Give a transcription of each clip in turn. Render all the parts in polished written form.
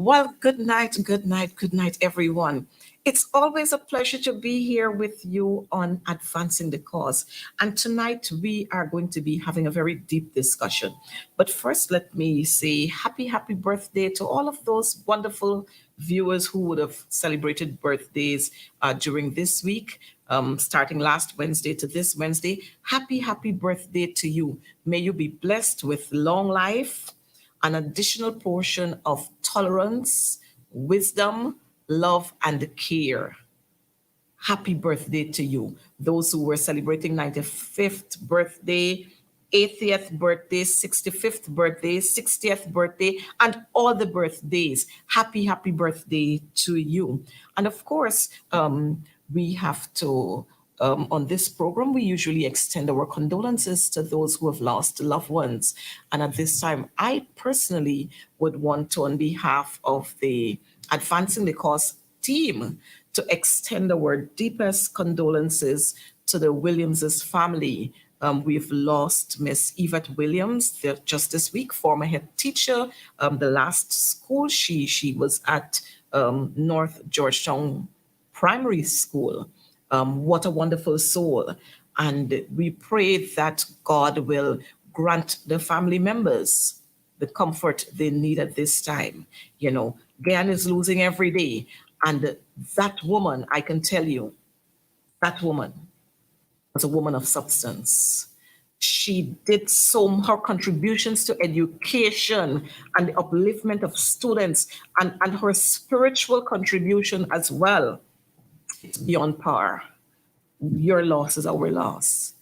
Well, good night, everyone. It's always a pleasure to be here with you on Advancing the Cause. And tonight we are going to be having a very deep discussion. But first, let me say happy birthday to all of those wonderful viewers who would have celebrated birthdays during this week. Starting last Wednesday to this Wednesday. Happy birthday to you. May you be blessed with long life, an additional portion of tolerance, wisdom, love, and care. Happy birthday to you. Those who were celebrating 95th birthday, 80th birthday, 65th birthday, 60th birthday, and all the birthdays. Happy birthday to you. And of course, we have to, on this program, we usually extend our condolences to those who have lost loved ones. And at this time, I personally would want to, on behalf of the Advancing the Cause team, to extend our deepest condolences to the Williamses family. We've lost Miss Yvette Williams just this week, former head teacher. The last school she was at, North Georgetown Primary School. What a wonderful soul. And we pray that God will grant the family members the comfort they need at this time. You know, Guyana is losing every day. And that woman, I can tell you, that woman was a woman of substance. She did her contributions to education and the upliftment of students and her spiritual contribution as well. It's beyond par. Your loss is our loss.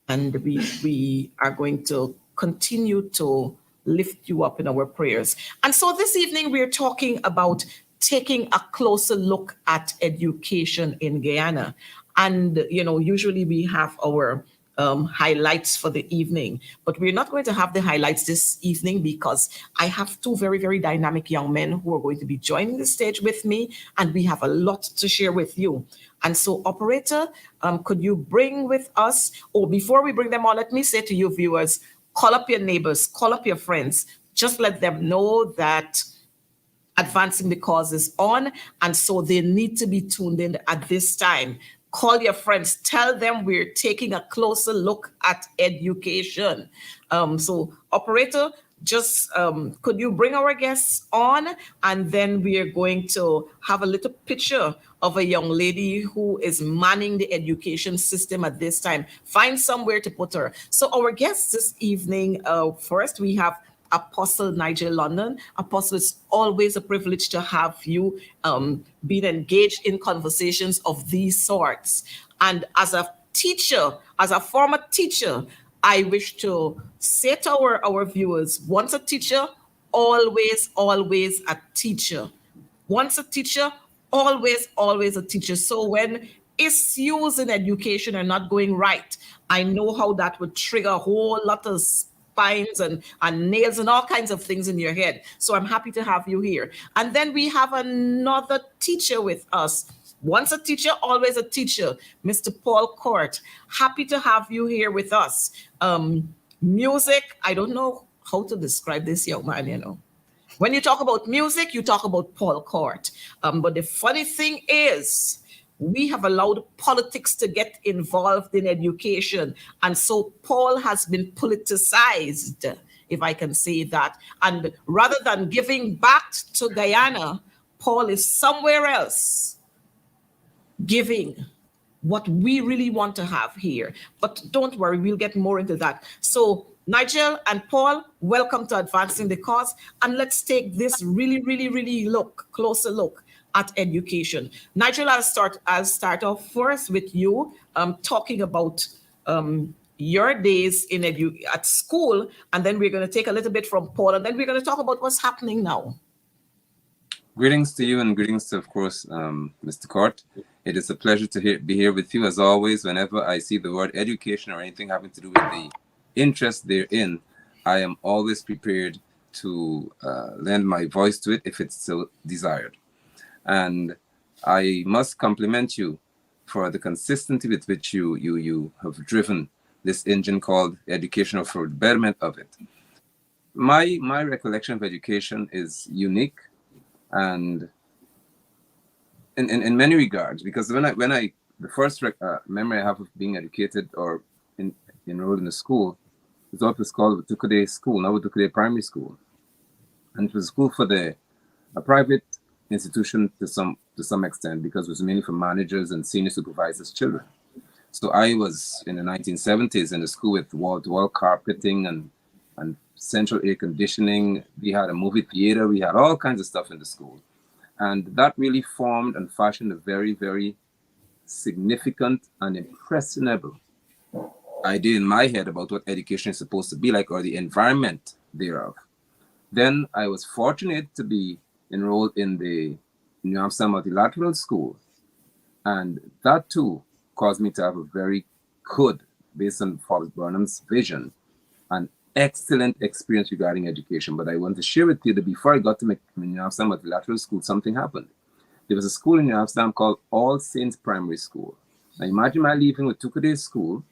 And we are going to continue to lift you up in our prayers. And so this evening, we're talking about taking a closer look at education in Guyana. And, you know, usually we have our highlights for the evening, but we're not going to have the highlights this evening because I have two very dynamic young men who are going to be joining the stage with me, and we have a lot to share with you. And so, operator, could you bring with us, or before we bring them on, let me say to you viewers, call up your neighbors, call up your friends, just let them know that Advancing the Cause is on, and so they need to be tuned in at this time. Call your friends, tell them we're taking a closer look at education. So operator, just could you bring our guests on, and then we are going to have a little picture of a young lady who is manning the education system at this time. Find somewhere to put her. So our guests this evening, first we have Apostle Nigel London. Apostle, it's always a privilege to have you being engaged in conversations of these sorts. And as a teacher, as a former teacher, I wish to say to our viewers, once a teacher, always a teacher. Once a teacher, always a teacher. So when issues in education are not going right, I know how that would trigger a whole lot of spines and nails and all kinds of things in your head. So I'm happy to have you here. And then we have another teacher with us. Once a teacher, always a teacher, Mr. Paul Court. Happy to have you here with us. Music, I don't know how to describe this young man, you know. When you talk about music, you talk about Paul Court. But the funny thing is, we have allowed politics to get involved in education. And so Paul has been politicized, if I can say that. And rather than giving back to Guyana, Paul is somewhere else giving what we really want to have here. But don't worry, we'll get more into that. So Nigel and Paul, welcome to Advancing the Cause. And let's take this really closer look at education. Nigel, I'll start off first with you, talking about your days at school, and then we're going to take a little bit from Paul, and then we're going to talk about what's happening now. Greetings to you, and greetings to, of course, Mr. Court. It is a pleasure to be here with you, as always. Whenever I see the word education or anything having to do with the interest therein, I am always prepared to lend my voice to it if it's so desired. And I must compliment you for the consistency with which you have driven this engine called education for the betterment of it. My recollection of education is unique, and in many regards, because when I the first memory I have of being educated or enrolled in a school was what was called Tukude School, now Tukude Primary School, and it was a school for a private institution to some extent, because it was mainly for managers and senior supervisors' children. So I was in the 1970s in a school with wall-to-wall carpeting and central air conditioning. We had a movie theater. We had all kinds of stuff in the school. And that really formed and fashioned a very, very significant and impressionable idea in my head about what education is supposed to be like, or the environment thereof. Then I was fortunate to be enrolled in the New Amsterdam Multilateral School. And that too caused me to have a very good, based on Forrest Burnham's vision, an excellent experience regarding education. But I want to share with you that before I got to New Amsterdam Multilateral School, something happened. There was a school in New Amsterdam called All Saints Primary School. Now imagine my leaving with Tukude School,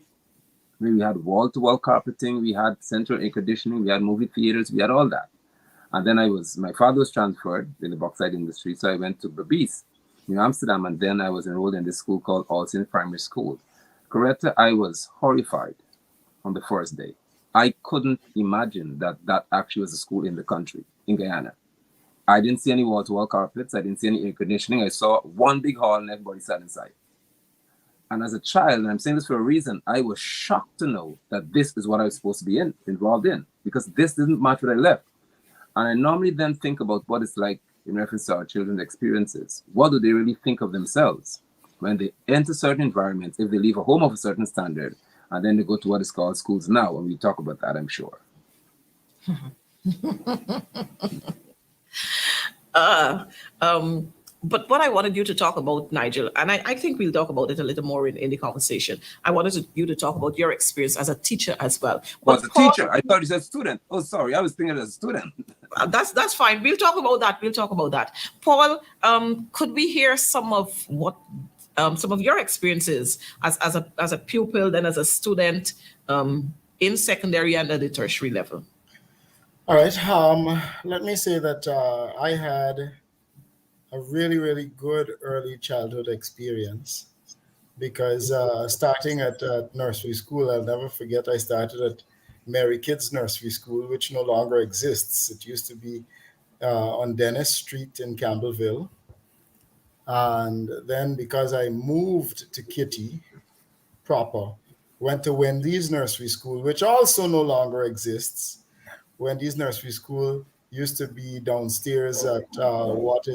where we had wall-to-wall carpeting, we had central air conditioning, we had movie theaters, we had all that. And then my father was transferred in the bauxite industry, so I went to Babis, New Amsterdam, and then I was enrolled in this school called All Saints Primary School. Coretta, I was horrified on the first day. I couldn't imagine that actually was a school in the country, in Guyana. I didn't see any wall-to-wall carpets, I didn't see any air conditioning. I saw one big hall and everybody sat inside. And as a child, and I'm saying this for a reason, I was shocked to know that this is what I was supposed to be involved in, because this didn't match what I left. And I normally then think about what it's like in reference to our children's experiences. What do they really think of themselves when they enter certain environments, if they leave a home of a certain standard, and then they go to what is called schools now? And we talk about that, I'm sure. But what I wanted you to talk about, Nigel, and I think we'll talk about it a little more in the conversation. I wanted you to talk about your experience as a teacher as well. Well, as a teacher, I thought you said student. Oh, sorry, I was thinking as a student. That's fine. We'll talk about that. Paul, could we hear some of your experiences as a pupil, then as a student in secondary and at the tertiary level? All right. Let me say that I had a really, really good early childhood experience, because starting at nursery school, I'll never forget, I started at Mary Kids Nursery School, which no longer exists. It used to be on Dennis Street in Campbellville. And then because I moved to Kitty proper, went to Wendy's Nursery School, which also no longer exists. Wendy's Nursery School used to be downstairs at what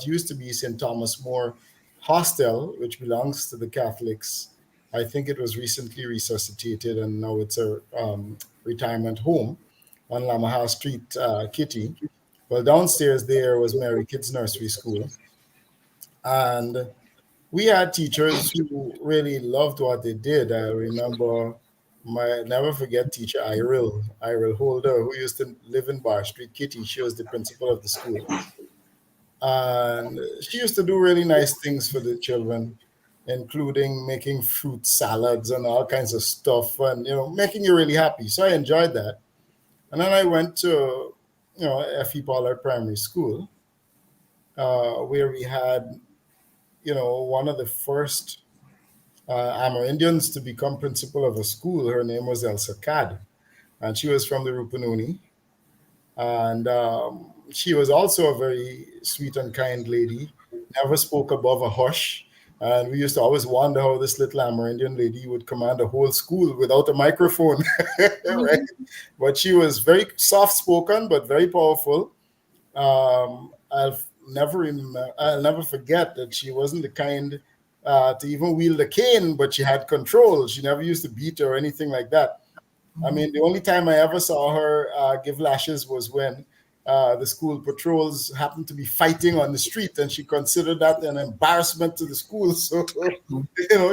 used to be St. Thomas More Hostel, which belongs to the Catholics. I think it was recently resuscitated, and now it's a retirement home on Lamaha Street, Kitty. Well, downstairs there was Mary Kids Nursery School. And we had teachers who really loved what they did. I remember never forget teacher Iril Holder, who used to live in Bar Street, Kitty. She was the principal of the school. And she used to do really nice things for the children, including making fruit salads and all kinds of stuff, and making you really happy. So I enjoyed that. And then I went to F.E. Pollard Primary School, where we had one of the first Amerindians to become principal of a school. Her name was Elsa Cad, and she was from the Rupununi. And she was also a very sweet and kind lady, never spoke above a hush. And we used to always wonder how this little Amerindian lady would command a whole school without a microphone, right? But she was very soft-spoken, but very powerful. I'll never forget that she wasn't the kind to even wield a cane, but she had control. She never used to beat or anything like that. I mean, the only time I ever saw her give lashes was when the school patrols happened to be fighting on the street, and she considered that an embarrassment to the school. So,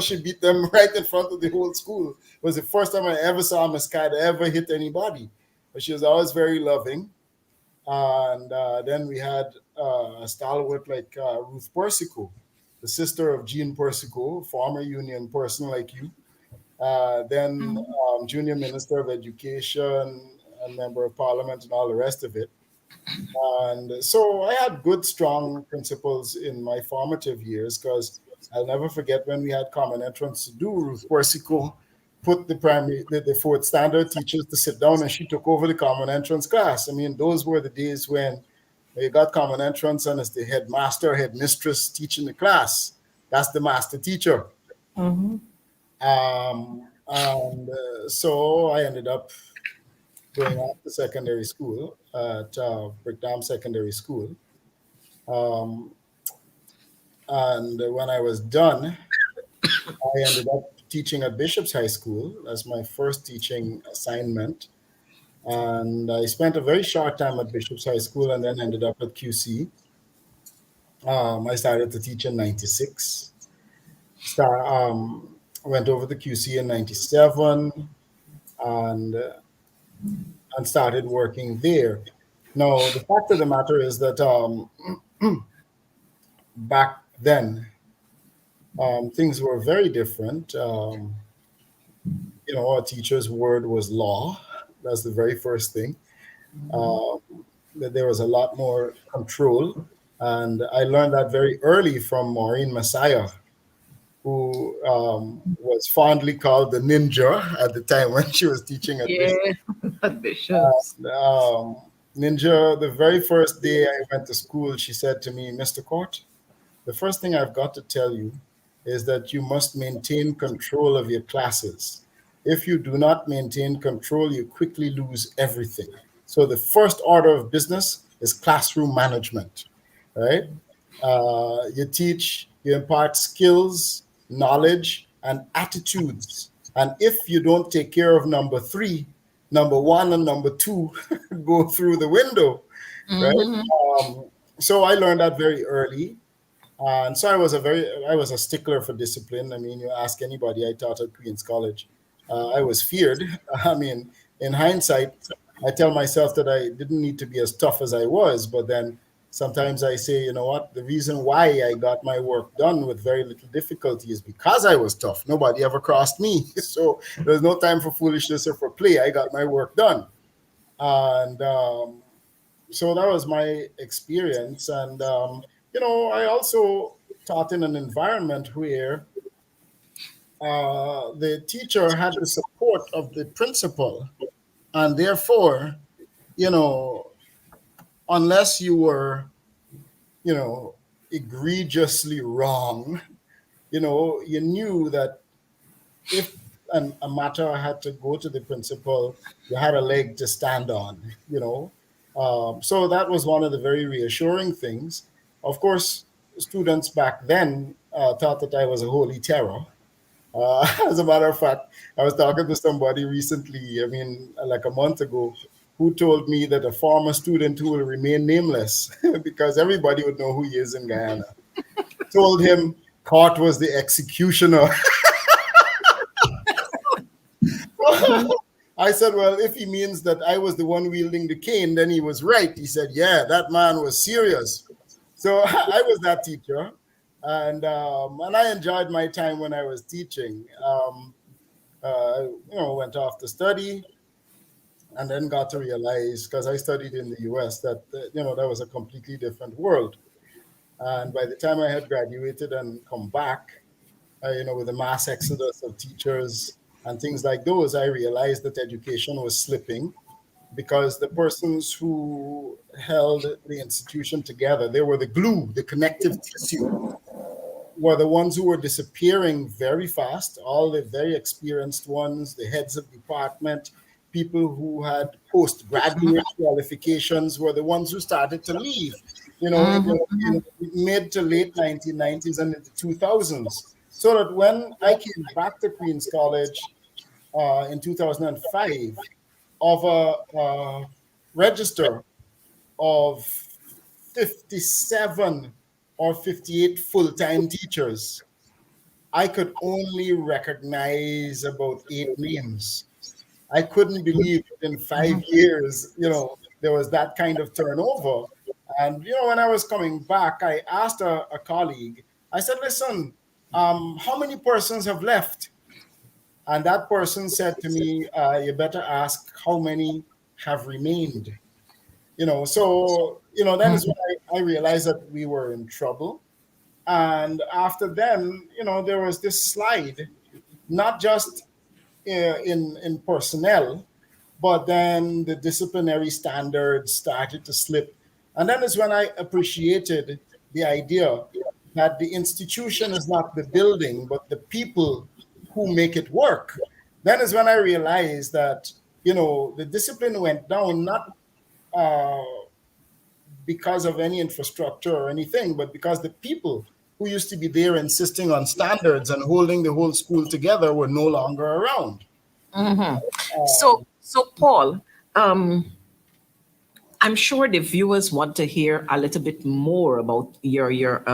she beat them right in front of the whole school. It was the first time I ever saw Miss Cad ever hit anybody. But she was always very loving. And then we had a stalwart like Ruth Persico, the sister of Jean Persico, former union person like you. Then junior minister of education, a member of parliament, and all the rest of it. And so I had good, strong principles in my formative years because I'll never forget when we had common entrance to do. Ruth Persico put the fourth standard teachers to sit down, and she took over the common entrance class. I mean, those were the days when you got common entrance and it's the headmaster, headmistress teaching the class. That's the master teacher. Mhm. So I ended up going off to secondary school at Brickdam Secondary School. Um, and when I was done, I ended up teaching at Bishop's High School as my first teaching assignment. And I spent a very short time at Bishop's High School and then ended up at QC. I started to teach in 96. Went over to QC in 97 and, uh, and started working there. Now, the fact of the matter is that back then, things were very different. Our teacher's word was law. That's the very first thing. Um, that there was a lot more control. And I learned that very early from Maureen Messiah, who was fondly called the ninja at the time when she was teaching at Yeah, Bishop. Bishops. Um, Ninja, the very first day I went to school, she said to me, Mr. Court, the first thing I've got to tell you is that you must maintain control of your classes. If you do not maintain control, you quickly lose everything. So the first order of business is classroom management, right? You teach, you impart skills, knowledge, and attitudes. And if you don't take care of number three, number one and number two go through the window, right? Mhm. So I learned that very early. And so I was a stickler for discipline. I mean, you ask anybody I taught at Queen's College, I was feared. I mean, in hindsight, I tell myself that I didn't need to be as tough as I was, but then sometimes I say, you know what, the reason why I got my work done with very little difficulty is because I was tough. Nobody ever crossed me. So there's no time for foolishness or for play. I got my work done. And so that was my experience. And, I also taught in an environment where the teacher had the support of the principal. And therefore, you know, unless you were, egregiously wrong, you knew that if a matter had to go to the principal, you had a leg to stand on, So that was one of the very reassuring things. Of course, students back then thought that I was a holy terror. As a matter of fact, I was talking to somebody recently, I mean, like a month ago, who told me that a former student who will remain nameless because everybody would know who he is in Guyana told him Cort was the executioner. I said, well, if he means that I was the one wielding the cane, then he was right. He said, yeah, that man was serious. So I was that teacher. And I enjoyed my time when I was teaching. Went off to study and then got to realize, because I studied in the US, that, that was a completely different world. And by the time I had graduated and come back, with the mass exodus of teachers and things like those, I realized that education was slipping because the persons who held the institution together, they were the glue, the connective tissue, were the ones who were disappearing very fast. All the very experienced ones, the heads of department, people who had postgraduate qualifications were the ones who started to leave, in mid to late 1990s and into 2000s. So that when I came back to Queen's College in 2005, of a register of 57 or 58 full-time teachers, I could only recognize about 8 names. I couldn't believe that in 5 years, there was that kind of turnover. And, when I was coming back, I asked a colleague, I said, listen, how many persons have left? And that person said to me, you better ask how many have remained. So that is when I realized that we were in trouble. And after then, there was this slide, not just in personnel, but then the disciplinary standards started to slip. And that is when I appreciated the idea that the institution is not the building, but the people who make it work. That is when I realized that, the discipline went down, not uh, because of any infrastructure or anything, but because the people who used to be there insisting on standards and holding the whole school together were no longer around. So Paul, I'm sure the viewers want to hear a little bit more about your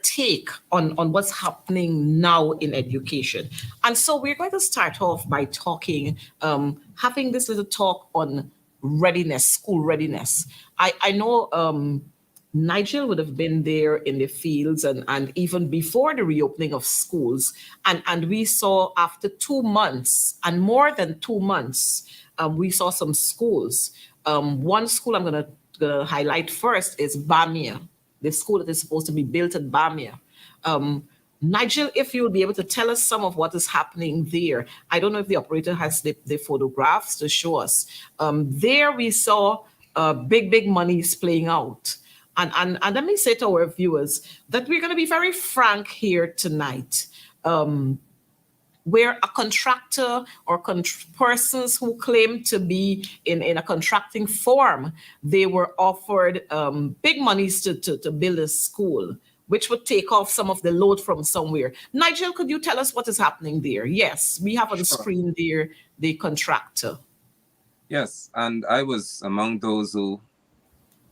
take on what's happening now in education. And so we're going to start off by talking, having this little talk on readiness, school readiness. I know Nigel would have been there in the fields and even before the reopening of schools. And we saw after 2 months and more than 2 months, we saw some schools. One school I'm going to highlight first is Bamia, the school that is supposed to be built at Bamia. Nigel, if you would be able to tell us some of what is happening there. I don't know if the operator has the photographs to show us. There we saw big monies playing out. And let me say to our viewers that we're going to be very frank here tonight. Where a contractor or persons who claim to be in a contracting form, they were offered big monies to build a school, which would take off some of the load from somewhere. Nigel, could you tell us what is happening there? Yes, we have on the screen there the contractor. Yes, and I was among those who,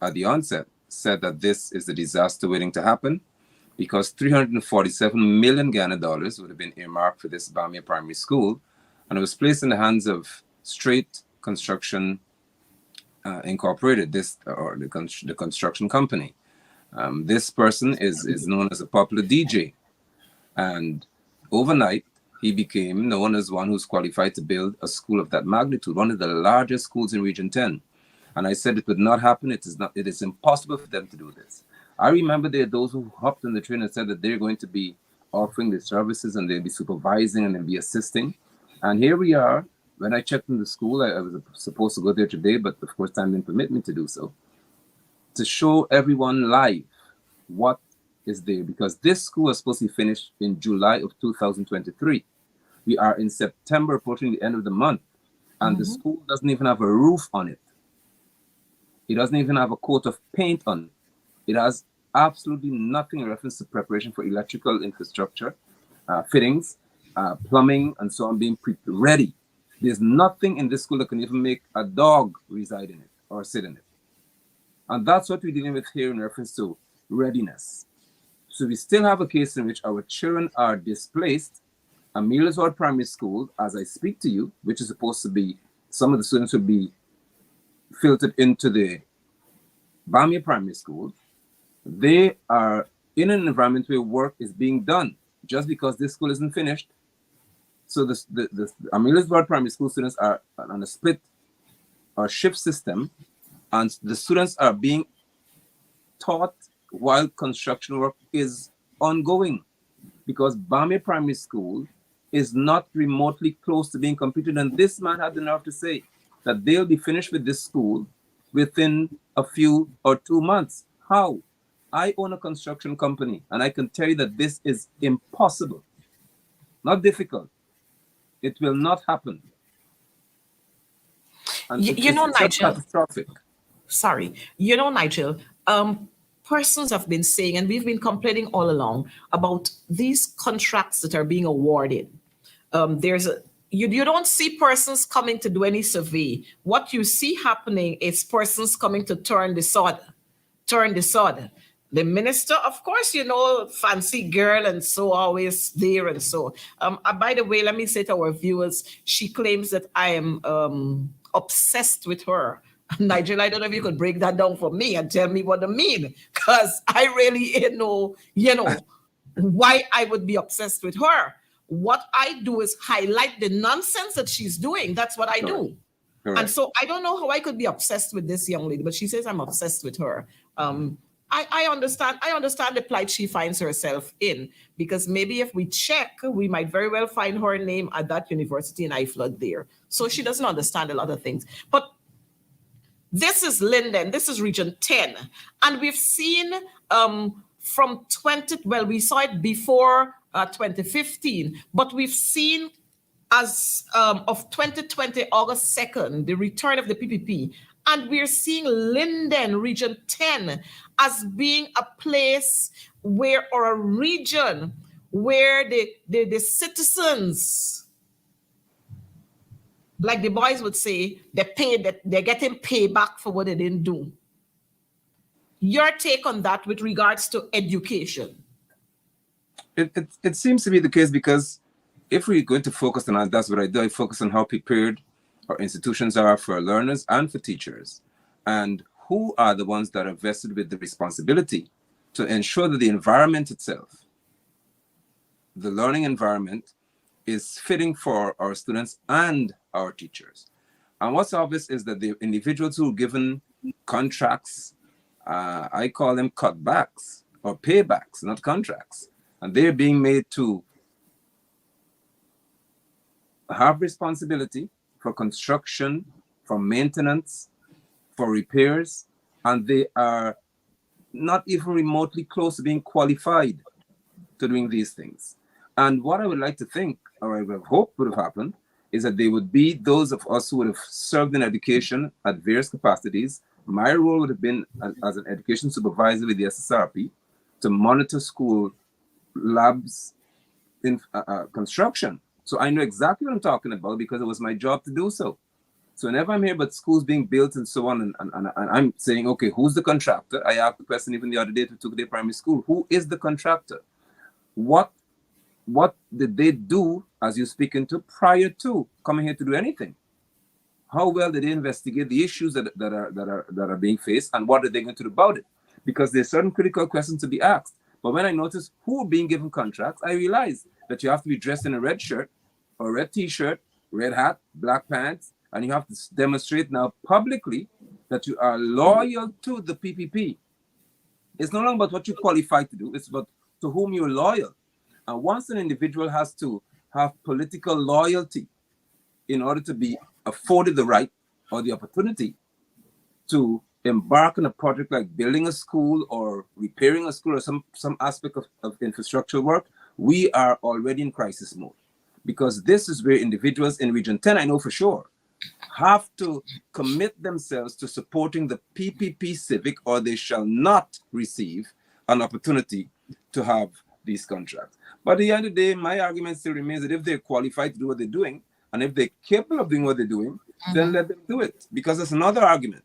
at the onset, said that this is a disaster waiting to happen, because 347 million Ghana dollars would have been earmarked for this Bamia Primary School, and it was placed in the hands of Straight Construction Incorporated, the construction company. This person is known as a popular DJ, and overnight he became known as one who's qualified to build a school of that magnitude, one of the largest schools in Region 10. And I said it would not happen. It is impossible for them to do this. I remember there are those who hopped on the train and said that they're going to be offering the services and they'll be supervising and they'll be assisting. And here we are. When I checked in the school, I was supposed to go there today, but of course time didn't permit me to do so, to show everyone live what is there, because this school was supposed to be finished in July of 2023. We are in September, approaching the end of the month, and the school doesn't even have a roof on it. It doesn't even have a coat of paint on it. It has absolutely nothing in reference to preparation for electrical infrastructure, fittings, plumbing, and so on being ready. There's nothing in this school that can even make a dog reside in it or sit in it. And that's what we're dealing with here in reference to readiness. So we still have a case in which our children are displaced. Amelia's Ward Primary School, as I speak to you, which is supposed to be, some of the students will be filtered into the Bamia Primary School. They are in an environment where work is being done just because this school isn't finished. So the Amelia's Ward Primary School students are on a split or shift system, and the students are being taught while construction work is ongoing, because Bombay Primary School is not remotely close to being completed. And this man had the nerve to say that they'll be finished with this school within a few or 2 months. How? I own a construction company, and I can tell you that this is impossible. Not difficult. It will not happen. And Nigel, catastrophic. Sorry. Nigel, persons have been saying, and we've been complaining all along about these contracts that are being awarded. You don't see persons coming to do any survey. What you see happening is persons coming to turn the sod. The minister, of course, fancy girl and so always there and so. By the way, let me say to our viewers, she claims that I am obsessed with her. Nigel, I don't know if you could break that down for me and tell me what I mean, because I really know, why I would be obsessed with her. What I do is highlight the nonsense that she's doing. That's what I do. Correct. And so I don't know how I could be obsessed with this young lady, but she says I'm obsessed with her. I understand the plight she finds herself in, because maybe if we check, we might very well find her name at that university and I flood there. So she doesn't understand a lot of things. But this is Linden, this is Region 10. And we've seen from we saw it before 2015, but we've seen as of 2020, August 2nd, the return of the PPP. And we're seeing Linden, Region 10, as being a place where, or a region where the citizens, like the boys would say, they're getting payback for what they didn't do. Your take on that with regards to education? It seems to be the case, because if we're going to focus on that, that's what I do. I focus on how prepared our institutions are for learners and for teachers, and who are the ones that are vested with the responsibility to ensure that the environment itself, the learning environment, is fitting for our students and our teachers. And what's obvious is that the individuals who are given contracts, I call them cutbacks or paybacks, not contracts, and they're being made to have responsibility for construction, for maintenance, for repairs, and they are not even remotely close to being qualified to doing these things. And what I would like to think, or I would have hoped would have happened, is that they would be those of us who would have served in education at various capacities. My role would have been as an education supervisor with the SSRP to monitor school labs in construction. So I know exactly what I'm talking about, because it was my job to do so. So whenever I'm here about schools being built and so on, and I'm saying, okay, who's the contractor? I asked the question even the other day to Tukude Primary School, who is the contractor? What did they do, as you're speaking to, prior to coming here to do anything? How well did they investigate the issues that are being faced, and what are they going to do about it? Because there's certain critical questions to be asked. But when I notice who are being given contracts, I realize that you have to be dressed in a red shirt or red t-shirt, red hat, black pants, and you have to demonstrate now publicly that you are loyal to the PPP. It's no longer about what you qualify to do, it's about to whom you're loyal. And once an individual has to have political loyalty in order to be afforded the right or the opportunity to embark on a project like building a school or repairing a school or some aspect of infrastructural work, we are already in crisis mode. Because this is where individuals in Region 10, I know for sure, have to commit themselves to supporting the PPP Civic, or they shall not receive an opportunity to have these contracts. But at the end of the day, my argument still remains that if they're qualified to do what they're doing, and if they're capable of doing what they're doing, then let them do it. Because that's another argument.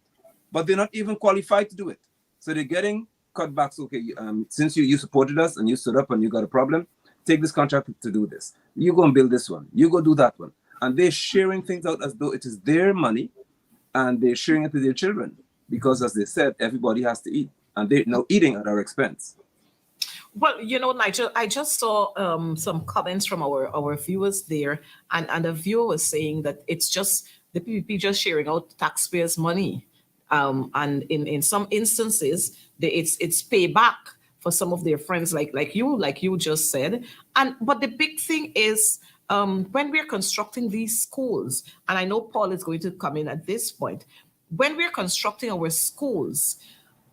But they're not even qualified to do it. So they're getting cutbacks. Okay, since you supported us and you stood up and you got a problem, take this contract to do this. You go and build this one. You go do that one. And they're sharing things out as though it is their money, and they're sharing it with their children. Because as they said, everybody has to eat. And they're now eating at our expense. Well, Nigel, I just saw some comments from our viewers there, and the viewer was saying that it's just the PPP just sharing out taxpayers' money. And in some instances, it's payback for some of their friends, like you just said. But the big thing is, when we're constructing these schools, and I know Paul is going to come in at this point, when we're constructing our schools,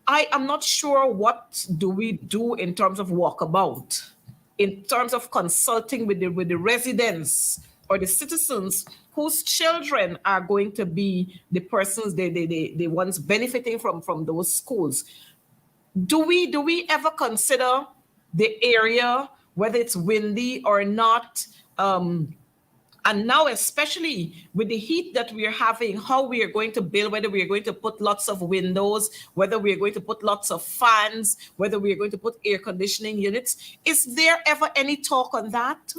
I am not sure what do we do in terms of walkabout, in terms of consulting with the residents or the citizens whose children are going to be the persons, the ones benefiting from those schools. Do we ever consider the area, whether it's windy or not? And now, especially with the heat that we're having, how we are going to build, whether we are going to put lots of windows, whether we are going to put lots of fans, whether we are going to put air conditioning units. Is there ever any talk on that?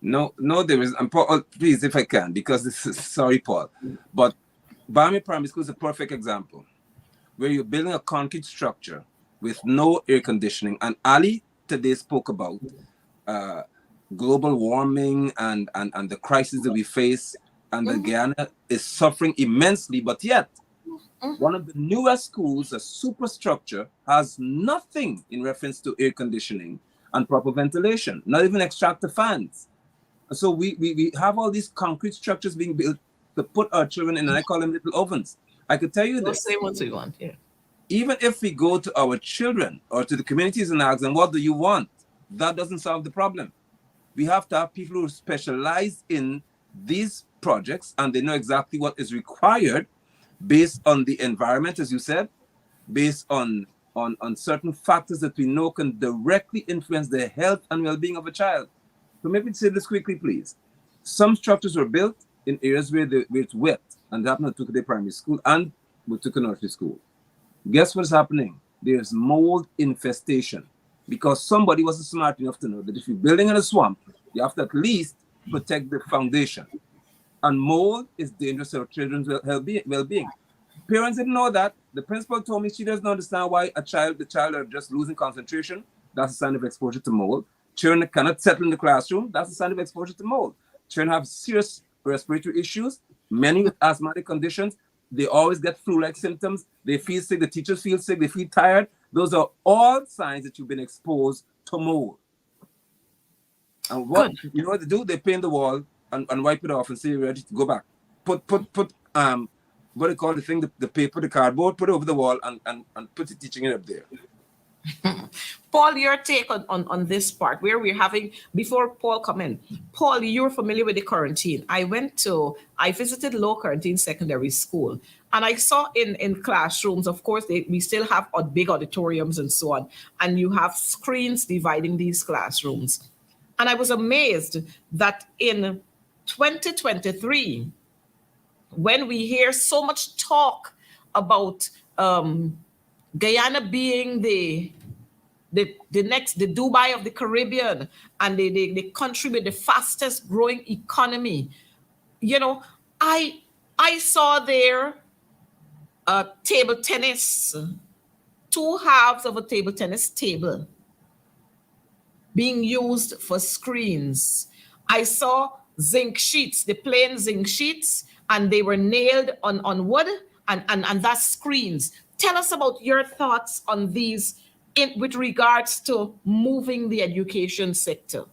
No, there is. And Paul, please, if I can, because this is, sorry, Paul, but Bombay Primary School is a perfect example where you're building a concrete structure with no air conditioning. And Ali today spoke about global warming and the crisis that we face and that Guyana is suffering immensely, but yet one of the newest schools, a superstructure, has nothing in reference to air conditioning and proper ventilation, not even extractor fans. And so we have all these concrete structures being built to put our children in, and I call them little ovens. I could tell you this. Say what you want, yeah. Even if we go to our children or to the communities and ask them, what do you want? That doesn't solve the problem. We have to have people who specialize in these projects and they know exactly what is required based on the environment, as you said, based on certain factors that we know can directly influence the health and well-being of a child. So maybe say this quickly, please. Some structures were built in areas where it's wet, and that happened at Tuckaday Primary School and Tuckaday Nursery School. Guess what's happening? There's mold infestation because somebody wasn't smart enough to know that if you're building in a swamp, you have to at least protect the foundation. And mold is dangerous to our children's well-being. Parents didn't know that. The principal told me she doesn't understand why the child are just losing concentration. That's a sign of exposure to mold. Children cannot settle in the classroom. That's a sign of exposure to mold. Children have serious respiratory issues, many with asthmatic conditions. They always get flu-like symptoms. They feel sick. The teachers feel sick. They feel tired. Those are all signs that you've been exposed to mold. And what you know what to do? They paint the wall and wipe it off and say you're ready to go back. Put what do you call the thing? The paper, the cardboard. Put it over the wall and put the teaching it up there. Paul, your take on this part where we're having, before Paul come in, Paul, you're familiar with the quarantine. I visited low quarantine secondary school, and I saw in classrooms, of course, we still have big auditoriums and so on, and you have screens dividing these classrooms. And I was amazed that in 2023, when we hear so much talk about Guyana being the Dubai of the Caribbean and the country with the fastest growing economy, you know, I saw there table tennis, 2 halves of a table tennis table being used for screens. I saw zinc sheets, the plain zinc sheets, and they were nailed on wood and that's screens. Tell us about your thoughts on these with regards to moving the education sector.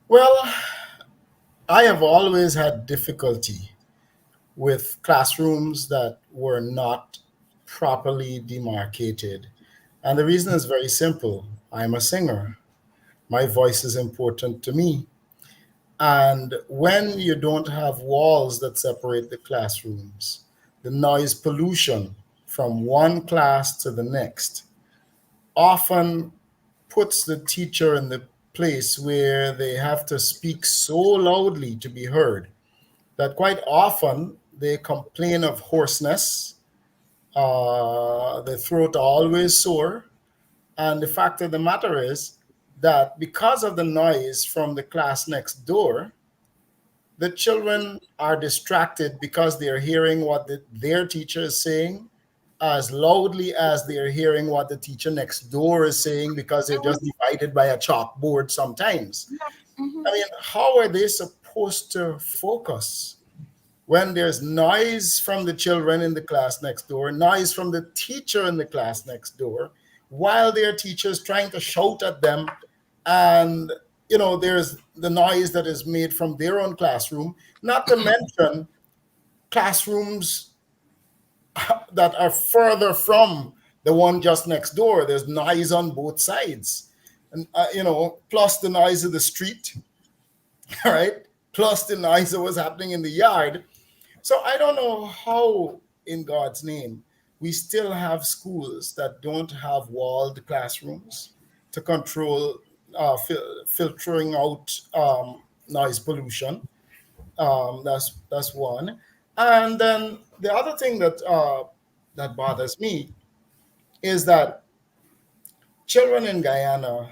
Well, I have always had difficulty with classrooms that were not properly demarcated. And the reason is very simple. I'm a singer. My voice is important to me. And when you don't have walls that separate the classrooms, the noise pollution from one class to the next often puts the teacher in the place where they have to speak so loudly to be heard that quite often they complain of hoarseness, their throat always sore. And the fact of the matter is that because of the noise from the class next door, the children are distracted because they're hearing what their teacher is saying as loudly as they're hearing what the teacher next door is saying, because they're just divided by a chalkboard sometimes. I mean, how are they supposed to focus when there's noise from the children in the class next door, noise from the teacher in the class next door, while their teacher's trying to shout at them, and you know, there's the noise that is made from their own classroom, not to mention classrooms that are further from the one just next door. There's noise on both sides, and you know, plus the noise of the street, all right, plus the noise that was happening in the yard. So I don't know how, in God's name, we still have schools that don't have walled classrooms to control filtering out noise pollution. That's one. And then the other thing that that bothers me is that children in Guyana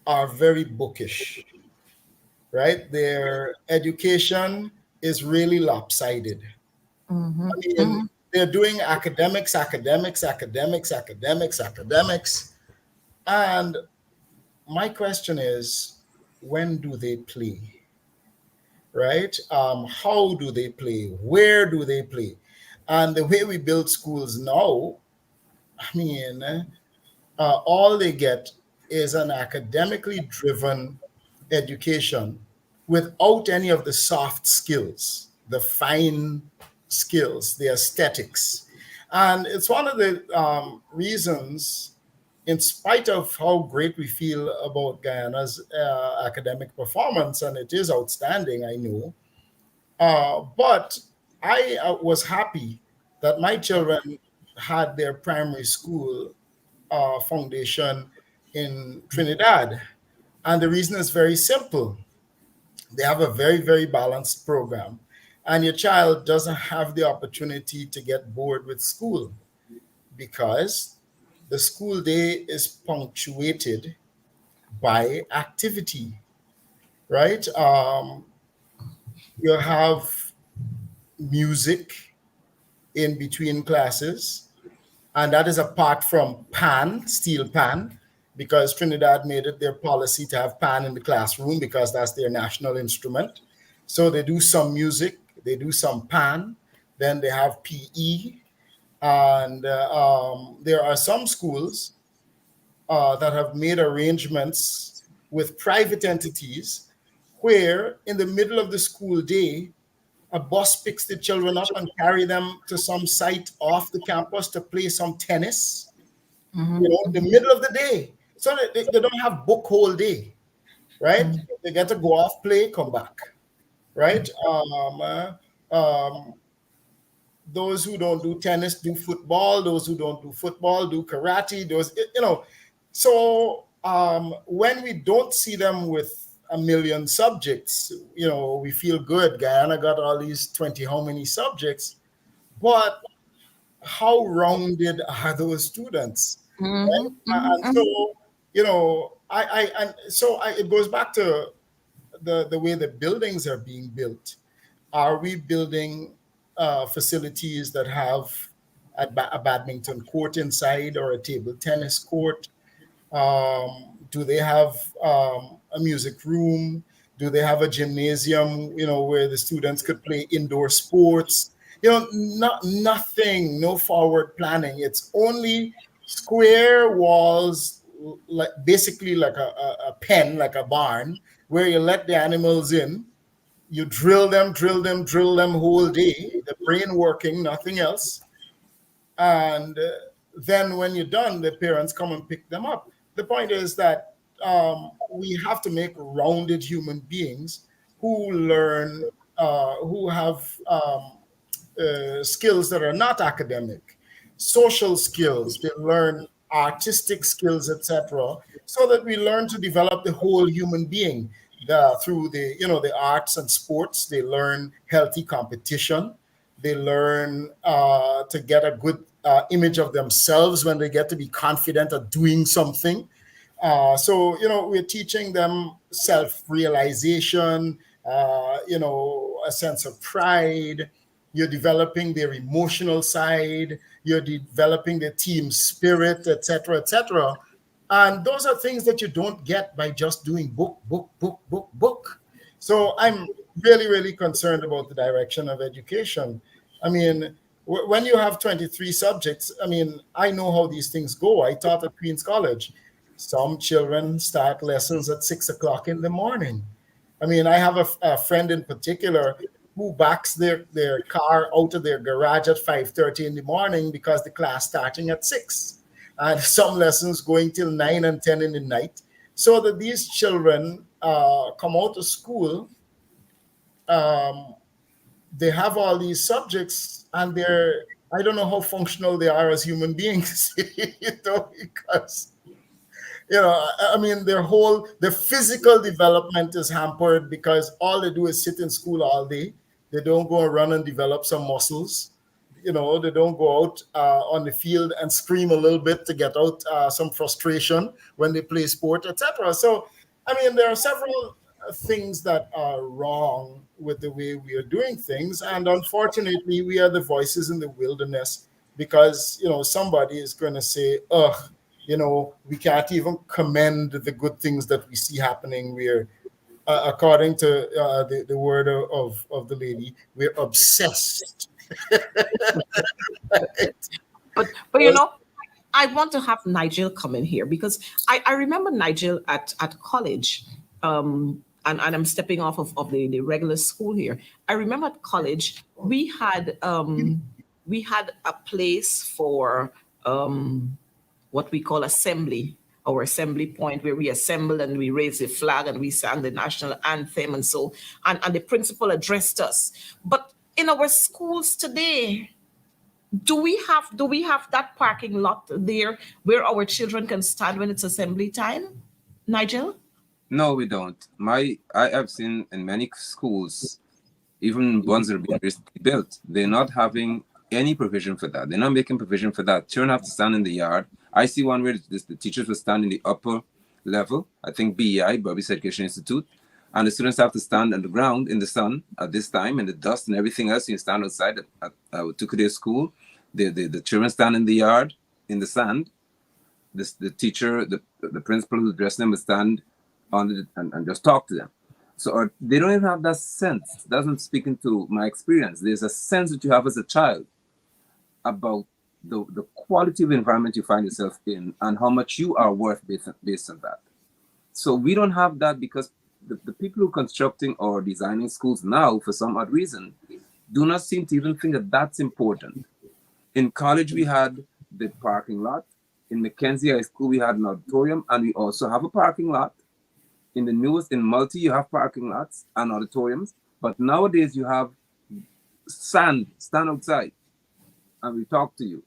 are very bookish, right? Their education is really lopsided. I mean, they're doing academics. And my question is, when do they play? right? How do they play? Where do they play? And the way we build schools now, I mean, all they get is an academically driven education without any of the soft skills, the fine skills, the aesthetics. And it's one of the reasons, in spite of how great we feel about Guyana's academic performance, and it is outstanding, I know, but I was happy that my children had their primary school foundation in Trinidad. And the reason is very simple. They have a very, very balanced program. And your child doesn't have the opportunity to get bored with school because the school day is punctuated by activity, right? You have music in between classes, and that is apart from pan, steel pan, because Trinidad made it their policy to have pan in the classroom because that's their national instrument. So they do some music, they do some pan, then they have PE, and there are some schools that have made arrangements with private entities where in the middle of the school day, a bus picks the children up and carry them to some site off the campus to play some tennis, in the middle of the day. So they don't have book whole day, right? They get to go off, play, come back, right? Those who don't do tennis do football. Those who don't do football do karate. So when we don't see them with a million subjects, we feel good. Guyana got all these 20 how many subjects, but how rounded are those students? Right? And so, it goes back to the way the buildings are being built. Are we building facilities that have a badminton court inside or a table tennis court? Do they have a music room? Do they have a gymnasium, where the students could play indoor sports? Nothing, no forward planning. It's only square walls, like basically like a pen, like a barn, where you let the animals in. You drill them whole day, the brain working, nothing else. And then when you're done, the parents come and pick them up. The point is that we have to make rounded human beings who learn, who have skills that are not academic, social skills. They learn artistic skills, etc., so that we learn to develop the whole human being through the arts and sports. They learn healthy competition. They learn to get a good image of themselves when they get to be confident of doing something. So we're teaching them self-realization, a sense of pride. You're developing their emotional side. You're developing their team spirit, etc., etc. And those are things that you don't get by just doing book. So I'm really, really concerned about the direction of education. I mean, when you have 23 subjects, I know how these things go. I taught at Queen's College. Some children start lessons at 6 o'clock in the morning. I have a friend in particular who backs their car out of their garage at 5:30 in the morning because the class starting at 6. And some lessons going till 9 and 10 in the night. So that these children come out of school, they have all these subjects, and I don't know how functional they are as human beings, because their physical development is hampered because all they do is sit in school all day. They don't go and run and develop some muscles. They don't go out on the field and scream a little bit to get out some frustration when they play sport, etc. So, there are several things that are wrong with the way we are doing things. And unfortunately, we are the voices in the wilderness because, somebody is going to say, we can't even commend the good things that we see happening. We're according to the word of the lady, we're obsessed. But I want to have Nigel come in here because I remember Nigel at college. And I'm stepping off of the regular school here. I remember at college we had a place for what we call assembly, our assembly point, where we assembled and we raised the flag and we sang the national anthem and so, and the principal addressed us. But in our schools today, do we have that parking lot there where our children can stand when it's assembly time, Nigel? No, we don't. I have seen in many schools, even ones that are being recently built, they're not having any provision for that. They're not making provision for that. Children have to stand in the yard. I see one where the teachers will stand in the upper level, I think BEI, Burbis Education Institute, and the students have to stand on the ground in the sun at this time, in the dust and everything else. You stand outside at Tukude School. The children stand in the yard, in the sand. The teacher, the principal who dressed them will stand on it and just talk to them. So they don't even have that sense. That's not speaking to my experience. There's a sense that you have as a child about the quality of environment you find yourself in and how much you are worth based on that. So we don't have that because the people who are constructing or designing schools now, for some odd reason, do not seem to even think that that's important. In college, we had the parking lot. In Mackenzie High School, we had an auditorium, and we also have a parking lot. In the newest, in Multi, you have parking lots and auditoriums. But nowadays, you have stand outside, and we talk to you.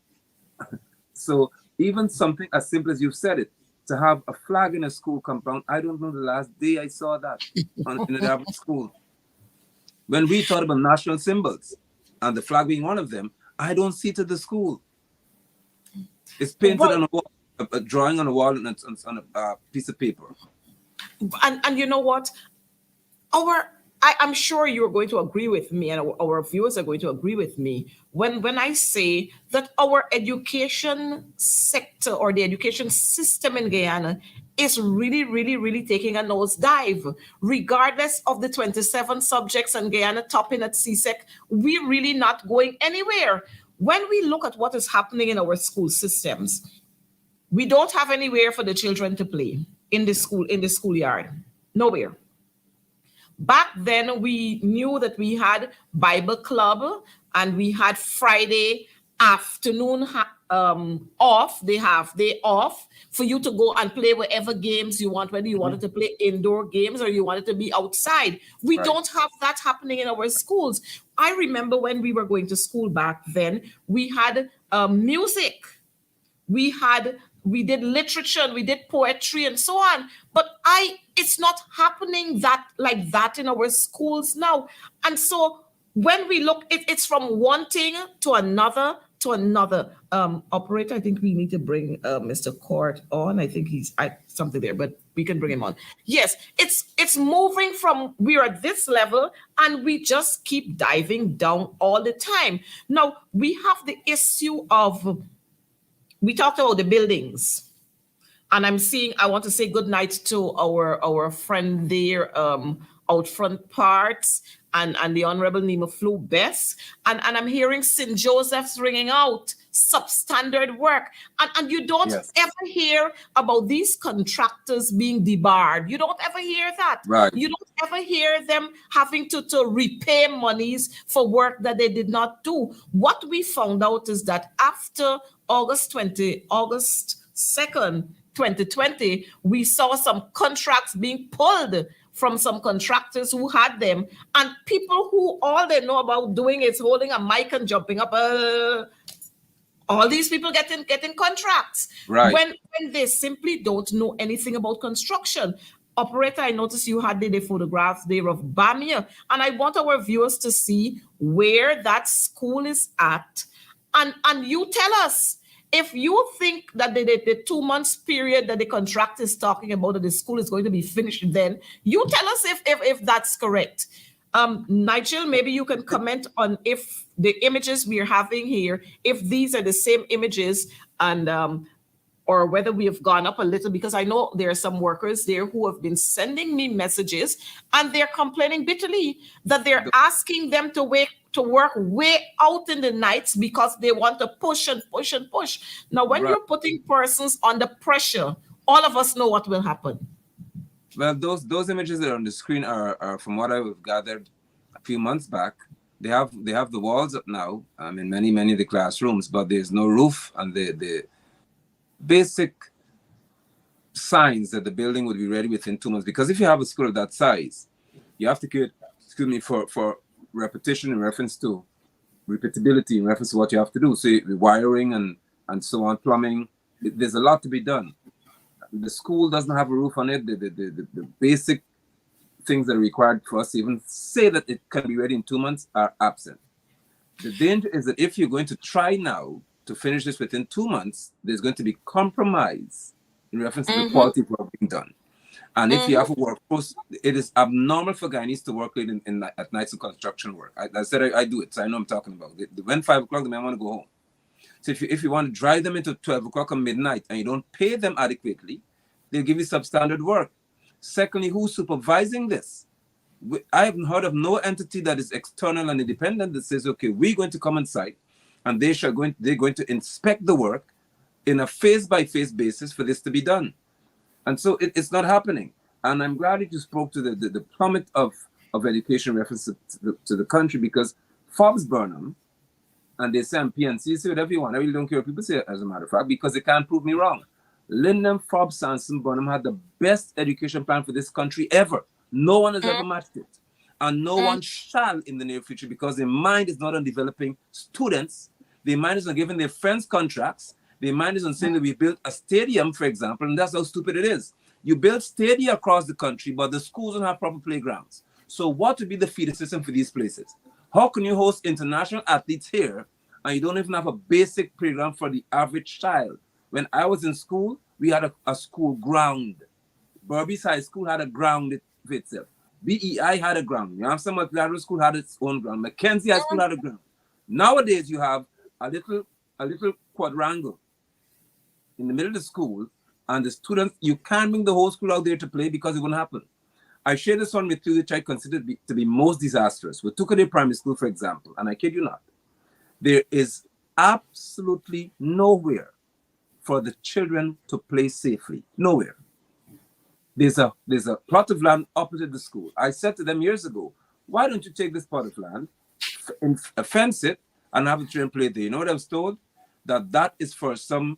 So even something as simple as you've said it, to have a flag in a school compound, I don't know the last day I saw that in an average school. When we thought about national symbols, and the flag being one of them, I don't see it at the school. It's painted on a wall, a drawing on a wall, and it's on a piece of paper. And you know what? I'm sure you're going to agree with me, and our viewers are going to agree with me when I say that our education sector or the education system in Guyana is really, really, really taking a nosedive. Regardless of the 27 subjects and Guyana topping at CSEC, we're really not going anywhere. When we look at what is happening in our school systems, we don't have anywhere for the children to play in the schoolyard. Nowhere. Back then, we knew that we had Bible club and we had Friday afternoon off. They have day off for you to go and play whatever games you want, whether you wanted to play indoor games or you wanted to be outside. We don't have that happening in our schools. I remember when we were going to school back then, we had music. We did literature and we did poetry and so on. But it's not happening like that in our schools now. And so when we look, it's from one thing to another. Operator, I think we need to bring Mr. Court on. I think he's something there, but we can bring him on. Yes, it's moving from we're at this level and we just keep diving down all the time. Now, we have the issue of, we talked about the buildings. And I want to say good night to our friend there, out front parts, and the Honorable Nima Flew Bess. And I'm hearing St. Joseph's ringing out, substandard work. And you don't ever hear about these contractors being debarred. You don't ever hear that. Right. You don't ever hear them having to repay monies for work that they did not do. What we found out is that after August 2nd, 2020, we saw some contracts being pulled from some contractors who had them, and people who all they know about doing is holding a mic and jumping up. All these people getting contracts, right? When they simply don't know anything about construction. Operator, I noticed you had the photographs there of Bamia, and I want our viewers to see where that school is at, and you tell us. If you think that the 2 months period that the contract is talking about that the school is going to be finished, then you tell us if that's correct. Nigel, maybe you can comment on if the images we are having here, if these are the same images, and or whether we have gone up a little, because I know there are some workers there who have been sending me messages and they're complaining bitterly that they're asking them to work way out in the nights because they want to push and push and push. Now, when Right. you're putting persons under pressure, all of us know what will happen. Well, those images that are on the screen are from what I've gathered a few months back. They have the walls up now in many of the classrooms, but there's no roof, and the basic signs that the building would be ready within 2 months. Because if you have a school of that size, you have to create, for repetition in reference to repeatability in reference to what you have to do. So wiring and so on, plumbing. There's a lot to be done. The school doesn't have a roof on it. The basic things that are required for us to even say that it can be ready in 2 months are absent. The danger is that if you're going to try now to finish this within 2 months, there's going to be compromise in reference to the quality of work being done. And if you have a workforce, it is abnormal for Guyanese to work late at nights in construction work. I said I do it, so I know I'm talking about it. When 5 o'clock, they may want to go home. So if you want to drive them into 12 o'clock or midnight and you don't pay them adequately, they'll give you substandard work. Secondly, who's supervising this? I haven't heard of no entity that is external and independent that says, okay, we're going to come on site and they're going to inspect the work in a phase-by-phase basis for this to be done. And so it's not happening. And I'm glad that you spoke to the plummet of education reference to the country, because Forbes Burnham, and they say I'm PNC, say whatever you want. I really don't care what people say, as a matter of fact, because they can't prove me wrong. Lyndon Forbes Sanson Burnham had the best education plan for this country ever. No one has ever matched it. And no one shall in the near future, because their mind is not on developing students. Their mind is on giving their friends contracts. Their mind is on saying that we built a stadium, for example, and that's how stupid it is. You build stadia across the country, but the schools don't have proper playgrounds. So what would be the feeder system for these places? How can you host international athletes here and you don't even have a basic playground for the average child? When I was in school, we had a school ground. Berbice High School had a ground for itself. BEI had a ground. You have some Lateral School had its own ground. Mackenzie High School had a ground. Nowadays, you have a little quadrangle in the middle of the school, and the students, you can't bring the whole school out there to play because it won't happen. I share this one with you, which I consider to be most disastrous. With Tukade Primary School, for example, and I kid you not, there is absolutely nowhere for the children to play safely. Nowhere. There's a plot of land opposite the school. I said to them years ago, why don't you take this plot of land, fence it, and have the children play there? You know what I was told? That is for some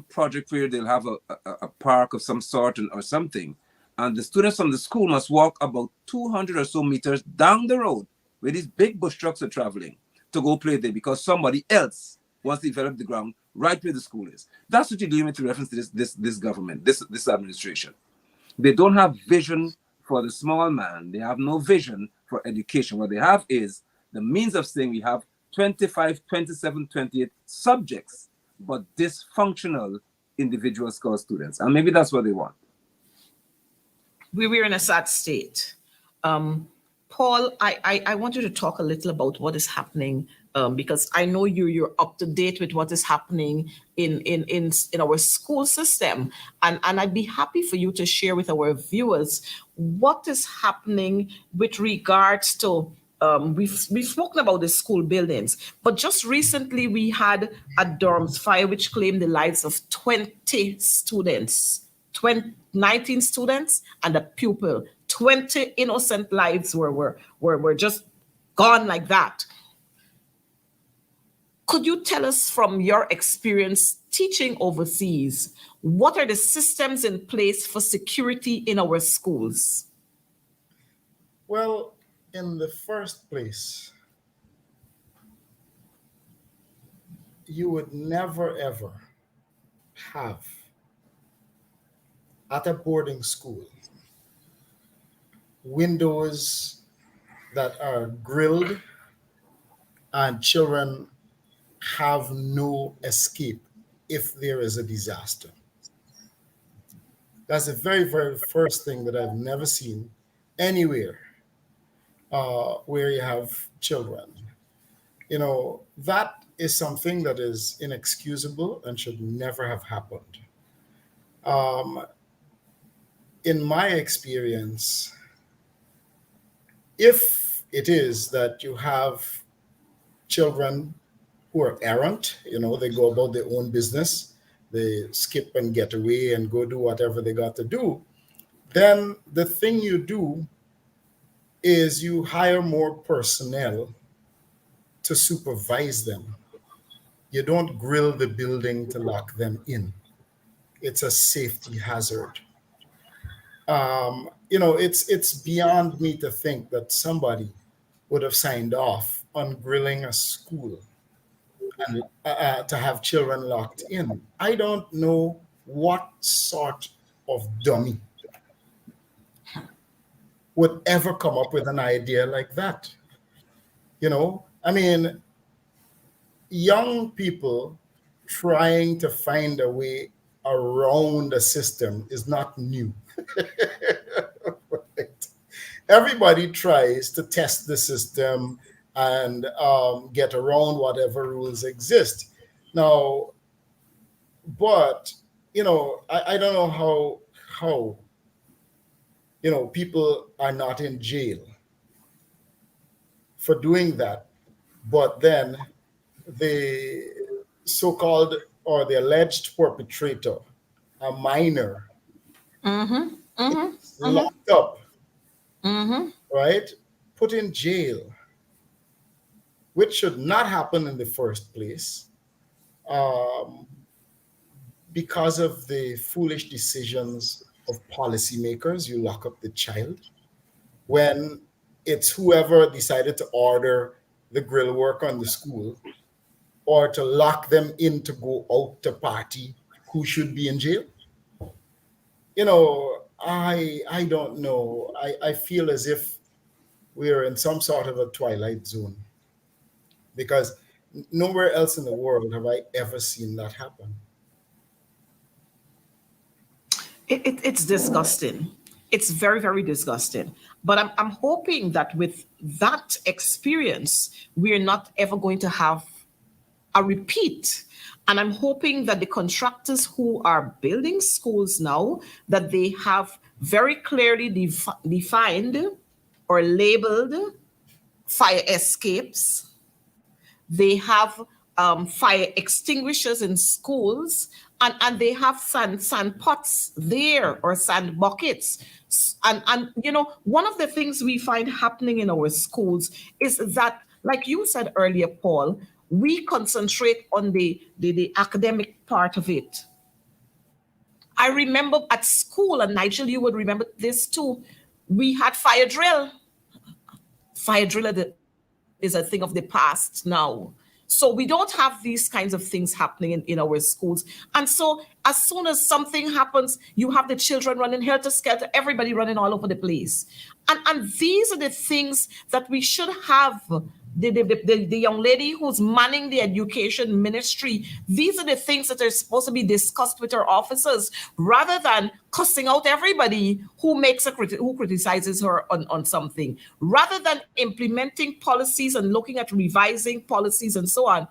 project where they'll have a park of some sort or something. And the students from the school must walk about 200 or so meters down the road where these big bush trucks are traveling to go play there, because somebody else wants to develop the ground right where the school is. That's what you're doing with reference to this government, this administration. They don't have vision for the small man. They have no vision for education. What they have is the means of saying we have 25, 27, 28 subjects, but dysfunctional individual school students. And maybe that's what they want. We were in a sad state. Paul, I want you to talk a little about what is happening, because I know you're up to date with what is happening in our school system, and I'd be happy for you to share with our viewers what is happening with regards to. We've spoken about the school buildings, but just recently we had a dorms fire which claimed the lives of 20 students. 19 students and a pupil. 20 innocent lives were just gone like that. Could you tell us, from your experience teaching overseas, what are the systems in place for security in our schools? Well, in the first place, you would never ever have at a boarding school windows that are grilled and children have no escape if there is a disaster. That's the very, very first thing that I've never seen anywhere where you have children. You know, that is something that is inexcusable and should never have happened. Um, in my experience, if it is that you have children who are errant, they go about their own business, they skip and get away and go do whatever they got to do, then the thing you do is you hire more personnel to supervise them. You don't grill the building to lock them in. It's a safety hazard. It's beyond me to think that somebody would have signed off on grilling a school and to have children locked in. I don't know what sort of dummy would ever come up with an idea like that. I mean, young people trying to find a way around the system is not new. Right? Everybody tries to test the system and get around whatever rules exist. Now, but I don't know how people are not in jail for doing that, but then the so-called or the alleged perpetrator, a minor, locked up, right? Put in jail, which should not happen in the first place, because of the foolish decisions of policymakers. You lock up the child when it's whoever decided to order the grill work on the school or to lock them in to go out to party who should be in jail. I don't know. I feel as if we're in some sort of a twilight zone, because nowhere else in the world have I ever seen that happen. It's disgusting. It's very, very disgusting. But I'm hoping that with that experience, we're not ever going to have a repeat. And I'm hoping that the contractors who are building schools now, that they have very clearly defined or labeled fire escapes. They have fire extinguishers in schools, and they have sand pots there or sand buckets. And one of the things we find happening in our schools is that, like you said earlier, Paul, we concentrate on the academic part of it. I remember at school, and Nigel, you would remember this too, we had fire drill. Fire drill is a thing of the past now. So we don't have these kinds of things happening in our schools. And so as soon as something happens, you have the children running helter-skelter, everybody running all over the place. And these are the things that we should have. The young lady who's manning the education ministry, these are the things that are supposed to be discussed with her officers, rather than cussing out everybody who who criticizes her on something, rather than implementing policies and looking at revising policies and so on.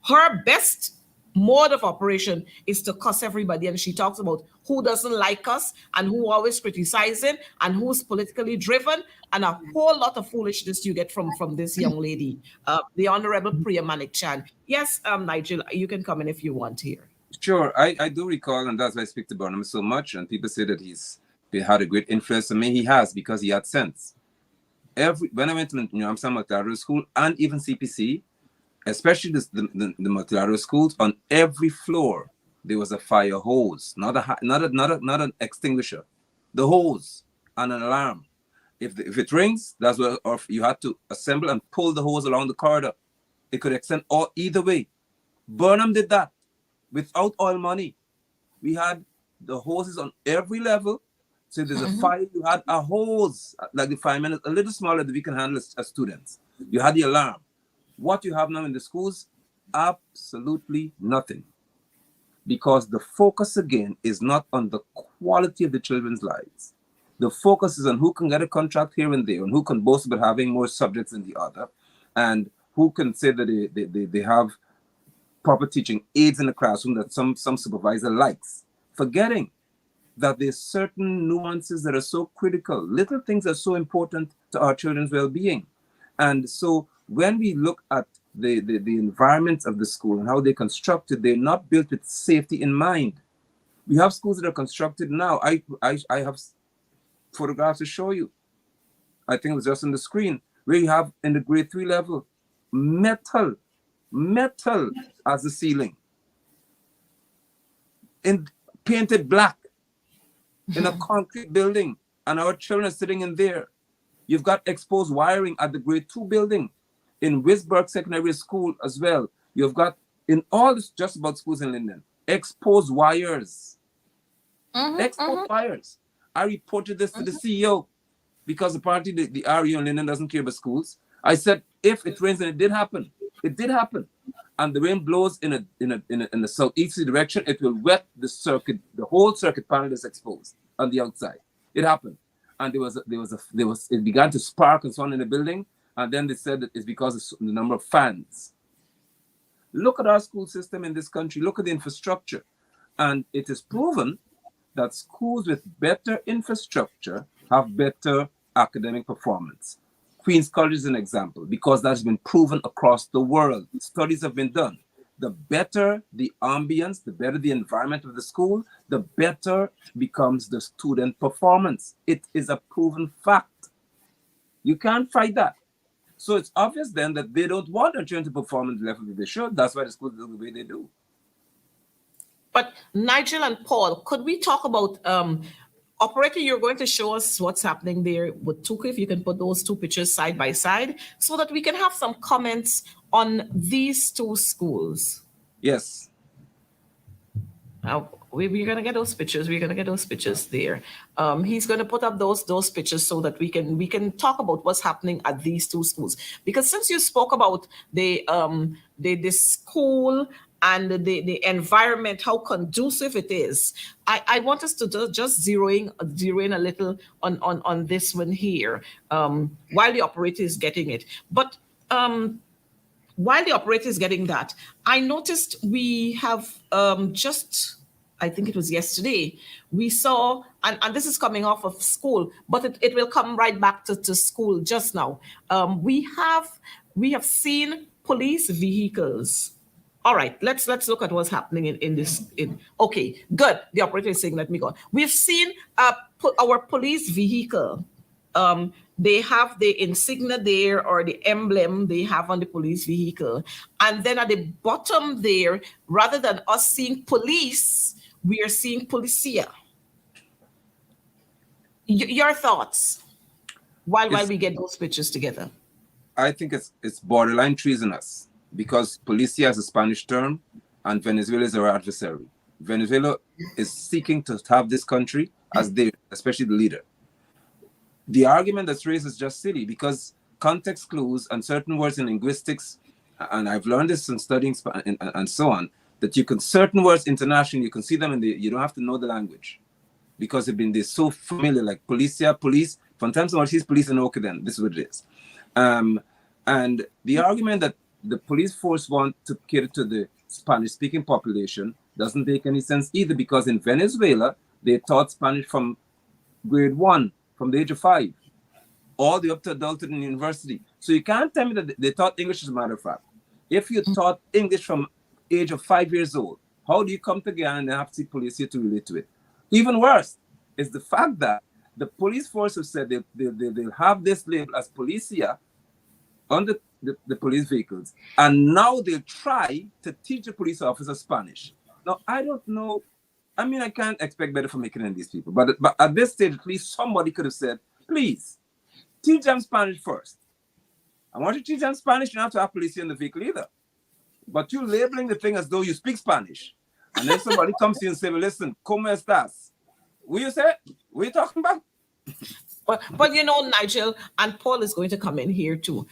Her best mode of operation is to cuss everybody, and she talks about who doesn't like us and who always criticizing and who's politically driven, and a whole lot of foolishness you get from this young lady, the Honorable Priya Manik-Chan. Yes, Nigel, you can come in if you want here. Sure, I do recall, and that's why I speak to Burnham so much, and people say that he's had a great influence on me. He has, because he had sense. When I went to New Amsterdam Multilateral School and even CPC, especially the multilateral schools, on every floor there was a fire hose, not an extinguisher, the hose and an alarm. If it rings, that's what, or you had to assemble and pull the hose along the corridor. It could extend either way. Burnham did that without oil money. We had the hoses on every level. So if there's a fire, you had a hose, like the firemen, a little smaller that we can handle as students. You had the alarm. What you have now in the schools, absolutely nothing. Because the focus again is not on the quality of the children's lives. The focus is on who can get a contract here and there, and who can boast about having more subjects than the other, and who can say that they have proper teaching aids in the classroom that some supervisor likes. Forgetting that there's certain nuances that are so critical. Little things are so important to our children's well-being. And so when we look at the environment of the school and how they're constructed, they're not built with safety in mind. We have schools that are constructed now. I have photographs to show you. I think it was just on the screen, where you have in the grade 3 level, metal as the ceiling, painted black in a concrete building, and our children are sitting in there. You've got exposed wiring at the grade 2 building, in Wisberg Secondary School as well. You've got in all this, just about schools in Linden, exposed wires. Wires. I reported this to the CEO because apparently the REO in Linden doesn't care about schools. I said, if it rains, and it did happen, and the wind blows in the southeasterly direction, it will wet the circuit. The whole circuit panel is exposed on the outside. It happened, and it began to spark and so on in the building. And then they said that it's because of the number of fans. Look at our school system in this country. Look at the infrastructure, and it is proven that schools with better infrastructure have better academic performance. Queen's College is an example because that's been proven across the world. Studies have been done. The better the ambience, the better the environment of the school, the better becomes the student performance. It is a proven fact. You can't fight that. So it's obvious then that they don't want their children to perform at the level that they should. That's why the schools do the way they do. But Nigel and Paul, could we talk about operator? You're going to show us what's happening there with Tuka. If you can put those two pictures side by side so that we can have some comments on these two schools. Yes. We're going to get those pictures. We're going to get those pictures there. He's going to put up those pictures so that we can talk about what's happening at these two schools. Because since you spoke about the school and the environment, how conducive it is, I want us to just zero in a little on this one here while the operator is getting it. But while the operator is getting that, I noticed we have I think it was yesterday, we saw, and this is coming off of school, but it will come right back to school just now. We have seen police vehicles. All right, let's look at what's happening in this. Okay, good. The operator is saying, let me go. We've seen our police vehicle. They have the insignia there, or the emblem they have on the police vehicle. And then at the bottom there, rather than us seeing police, we are seeing Policia. Your thoughts while we get those pictures together? I think it's borderline treasonous because Policia is a Spanish term and Venezuela is our adversary. Venezuela is seeking to have this country as especially the leader. The argument that's raised is just silly because context clues and certain words in linguistics, and I've learned this in studying and so on, that you can, certain words internationally, you can see them you don't have to know the language because they're so familiar, like Policia, police. From time to time, she's police and okay, then this is what it is. And the argument that the police force want to cater to the Spanish-speaking population doesn't make any sense either, because in Venezuela, they taught Spanish from grade 1, from the age of 5, all the way up to adulthood in university. So you can't tell me that they taught English, as a matter of fact. If you taught English from age of 5 years old, how do you come to Ghana and have to see police here to relate to it? Even worse is the fact that the police force have said they'll have this label as Policia on the police vehicles, and now they'll try to teach the police officers Spanish. Now, I don't know. I mean, I can't expect better from making these people, but at this stage, at least somebody could have said, please, teach them Spanish first. I want you to teach them Spanish. You don't have to have Policia in the vehicle either. But you're labeling the thing as though you speak Spanish. And then somebody comes to you and says, well, listen, ¿cómo estás? What you say? What are you talking about? But Nigel, and Paul is going to come in here too.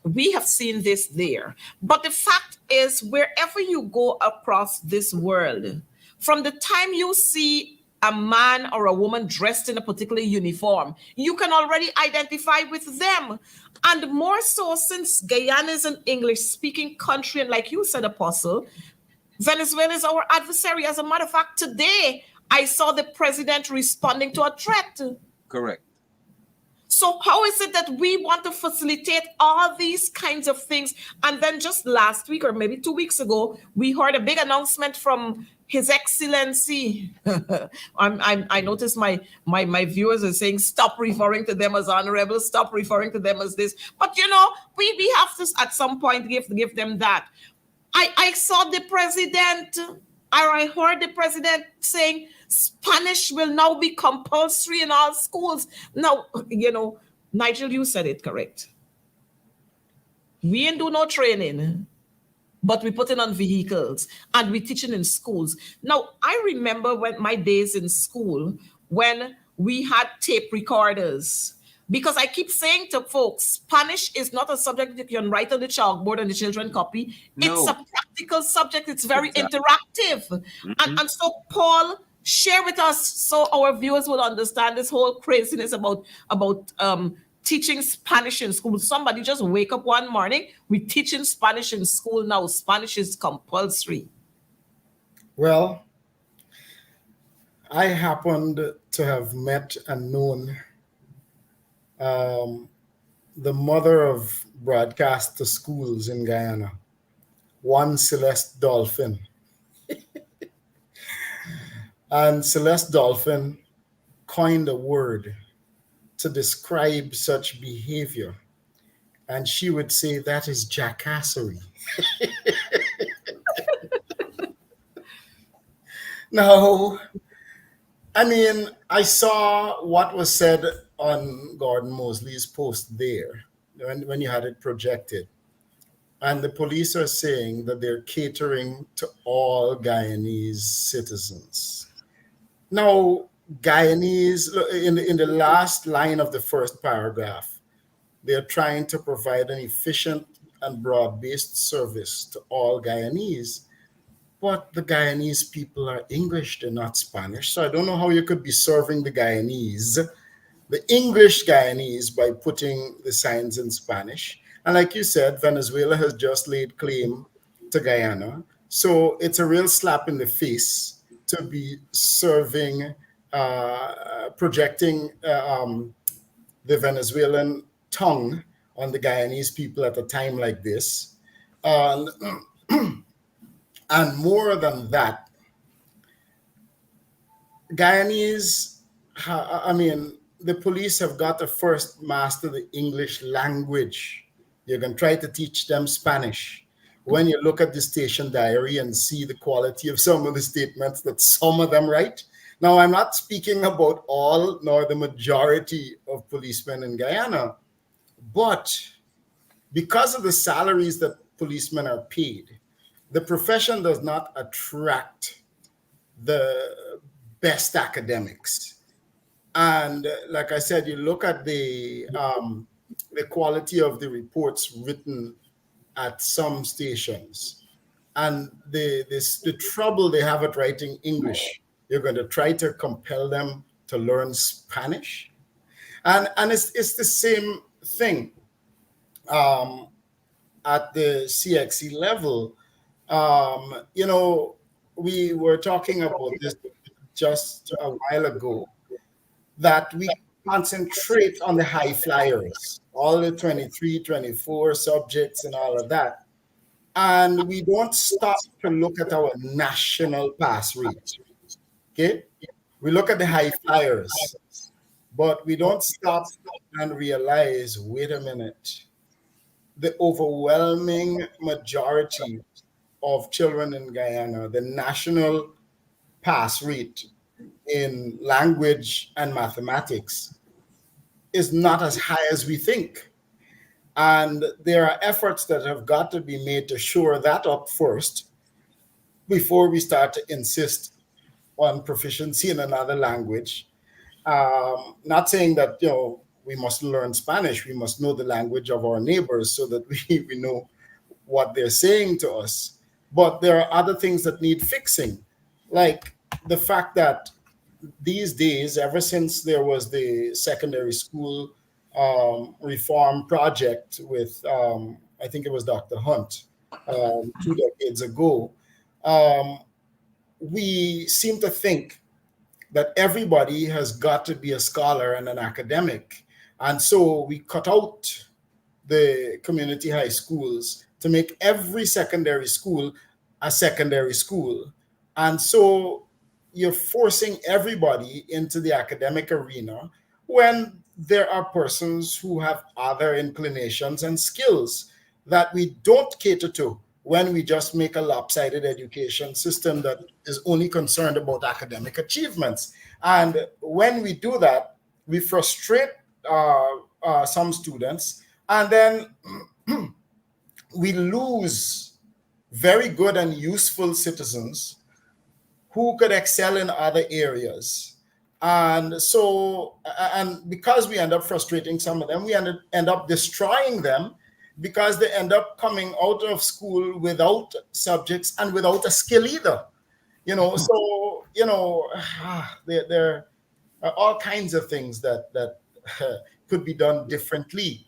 We have seen this there. But the fact is, wherever you go across this world, from the time you see a man or a woman dressed in a particular uniform, you can already identify with them. And more so since Guyana is an English-speaking country, and like you said, Apostle, Venezuela is our adversary. As a matter of fact, today, I saw the president responding to a threat. Correct. So how is it that we want to facilitate all these kinds of things? And then just last week or maybe 2 weeks ago, we heard a big announcement from His Excellency. I noticed my viewers are saying, stop referring to them as honorable, stop referring to them as this. But we have to at some point give them that. I saw the president, or I heard the president saying Spanish will now be compulsory in all schools. Now, Nigel, you said it correct. We ain't do no training, but we put it on vehicles and we teaching in schools. Now, I remember when my days in school when we had tape recorders. Because I keep saying to folks, Spanish is not a subject that you can write on the chalkboard and the children copy. No. It's a practical subject. It's very Exactly. interactive. Mm-hmm. And so, Paul, share with us so our viewers will understand this whole craziness about teaching Spanish in school. Somebody just wake up one morning, we're teaching Spanish in school now. Spanish is compulsory. Well, I happened to have met and known the mother of broadcast to schools in Guyana, one Celeste Dolphin. And Celeste Dolphin coined a word to describe such behavior. And she would say that is jackassery. Now, I mean, I saw what was said on Gordon Mosley's post there when you had it projected. And the police are saying that they're catering to all Guyanese citizens. Now, Guyanese, in the last line of the first paragraph, they're trying to provide an efficient and broad-based service to all Guyanese. But the Guyanese people are English, they're not Spanish. So I don't know how you could be serving the Guyanese, the English Guyanese, by putting the signs in Spanish. And like you said, Venezuela has just laid claim to Guyana. So it's a real slap in the face to be serving, projecting the Venezuelan tongue on the Guyanese people at a time like this. And more than that, Guyanese, the police have got to first master the English language. You can try to teach them Spanish. When you look at the station diary and see the quality of some of the statements that some of them write. Now, I'm not speaking about all nor the majority of policemen in Guyana, but because of the salaries that policemen are paid, the profession does not attract the best academics. And like I said, you look at the quality of the reports written at some stations and the trouble they have at writing English. You're going to try to compel them to learn Spanish. And it's the same thing at the CXC level. We were talking about this just a while ago, that we concentrate on the high flyers, all the 23, 24 subjects and all of that. And we don't stop to look at our national pass rate. Okay? We look at the high flyers, but we don't stop and realize, wait a minute, the overwhelming majority of children in Guyana, the national pass rate in language and mathematics is not as high as we think. And there are efforts that have got to be made to shore that up first before we start to insist on proficiency in another language. Not saying that, we must learn Spanish. We must know the language of our neighbors so that we know what they're saying to us. But there are other things that need fixing, like the fact that these days, ever since there was the secondary school reform project with, I think it was Dr. Hunt, 2 decades ago, we seem to think that everybody has got to be a scholar and an academic. And so we cut out the community high schools to make every secondary school a secondary school. And so you're forcing everybody into the academic arena when there are persons who have other inclinations and skills that we don't cater to when we just make a lopsided education system that is only concerned about academic achievements. And when we do that, we frustrate some students, and then we lose very good and useful citizens who could excel in other areas. And so, and because we end up frustrating some of them, we end up destroying them, because they end up coming out of school without subjects and without a skill either. So there are all kinds of things that could be done differently.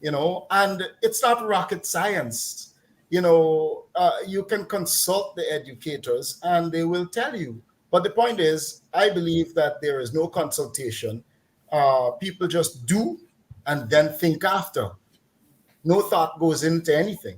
And it's not rocket science. You can consult the educators and they will tell you. But the point is, I believe that there is no consultation. People just do and then think after. No thought goes into anything.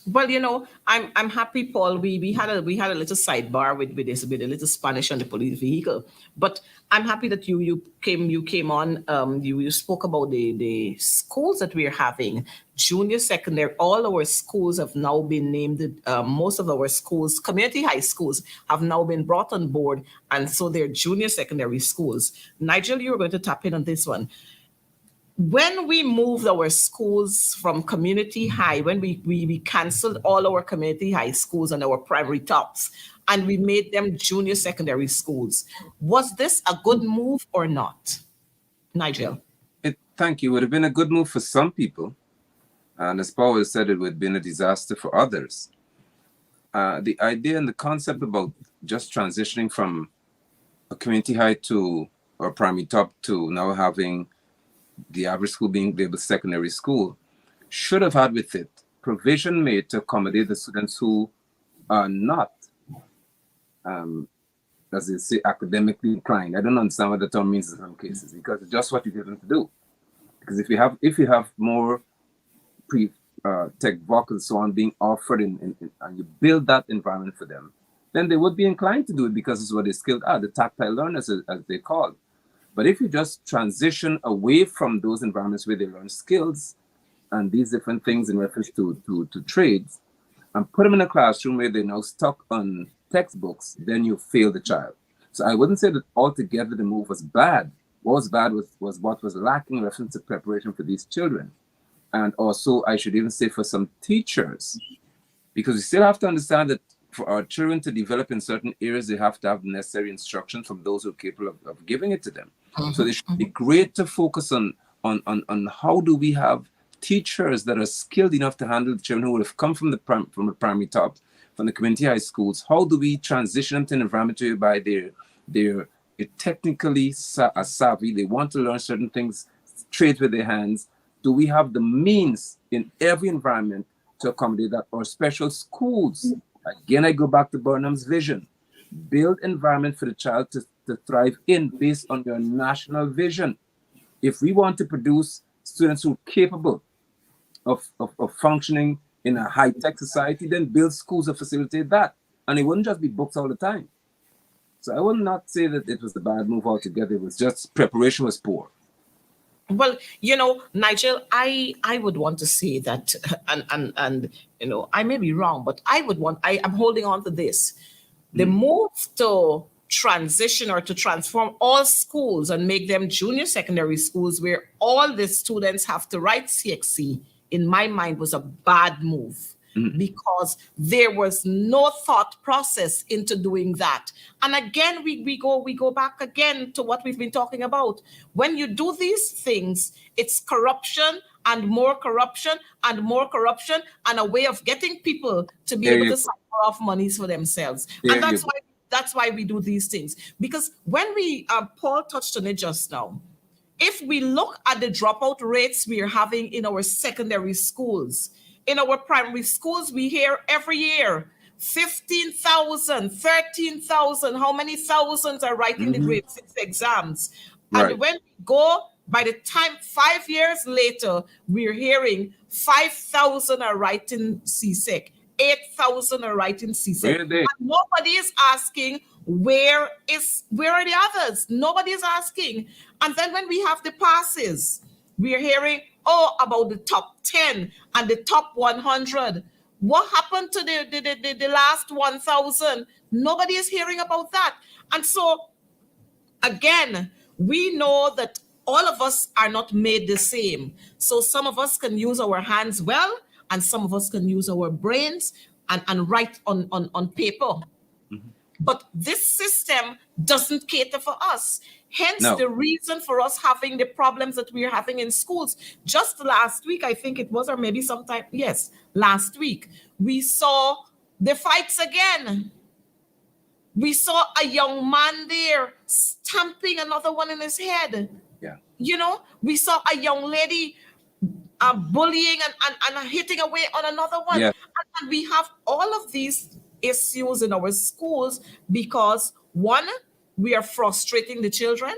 Well, I'm happy, Paul. We had a little sidebar with this, with a little Spanish on the police vehicle. But I'm happy that you came on. You spoke about the schools that we're having, junior, secondary. All our schools have now been named. Most of our schools, community high schools, have now been brought on board, and so they're junior secondary schools. Nigel, you're going to tap in on this one. When we moved our schools from community high, when we canceled all our community high schools and our primary tops, and we made them junior secondary schools, was this a good move or not? Nigel? Thank you. It would have been a good move for some people. And as Paul said, it would have been a disaster for others. The idea and the concept about just transitioning from a community high to or primary top to now having the average school being labeled secondary school should have had with it provision made to accommodate the students who are not, as they say, academically inclined. I don't understand what the term means in some cases, because it's just what you get them to do. Because if you have more tech voc and so on being offered and you build that environment for them, then they would be inclined to do it because it's what they're skilled at, the tactile learners as they call. But if you just transition away from those environments where they learn skills and these different things in reference to trades, and put them in a classroom where they're now stuck on textbooks, then you fail the child. So I wouldn't say that altogether the move was bad. What was bad was what was lacking in reference to preparation for these children. And also, I should even say for some teachers, because we still have to understand that for our children to develop in certain areas, they have to have the necessary instruction from those who are capable of giving it to them. So it should be great to focus on how do we have teachers that are skilled enough to handle the children who would have come from the primary top, from the community high schools. How do we transition them to an environment whereby they're technically savvy, they want to learn certain things, trade with their hands? Do we have the means in every environment to accommodate that? Or special schools? Again, I go back to Burnham's vision. Build environment for the child to thrive in based on your national vision. If we want to produce students who are capable of functioning in a high-tech society, then build schools that facilitate that. And it wouldn't just be books all the time. So I would not say that it was a bad move altogether. It was just preparation was poor. Well, Nigel, I would want to say that, and I may be wrong, but I'm holding on to this. The move to transition or to transform all schools and make them junior secondary schools where all the students have to write CXC, in my mind, was a bad move. Because there was no thought process into doing that. And again, we go back again to what we've been talking about. When you do these things, it's corruption and more corruption and more corruption, and a way of getting people to be able to cipher off monies for themselves. And that's why we do these things. Because when we, Paul touched on it just now, if we look at the dropout rates we are having in our secondary schools, in our primary schools, we hear every year 15,000, 13,000. How many thousands are writing the grade 6 exams? Right. And when we go, by the time 5 years later, we're hearing 5,000 are writing CSEC, 8,000 are writing CSEC. Where are they? And nobody is asking where are the others? Nobody is asking. And then when we have the passes, we're hearing about the top 10 and the top 100. What happened to the last 1,000? Nobody is hearing about that. And so again, we know that all of us are not made the same. So some of us can use our hands well, and some of us can use our brains and write on paper. But this system doesn't cater for us. Hence the reason for us having the problems that we're having in schools. Just last week, I think it was, or maybe sometime, yes, last week, we saw the fights again. We saw a young man there stamping another one in his head. Yeah. You know, we saw a young lady bullying and hitting away on another one. Yeah. And we have all of these issues in our schools because, one, we are frustrating the children.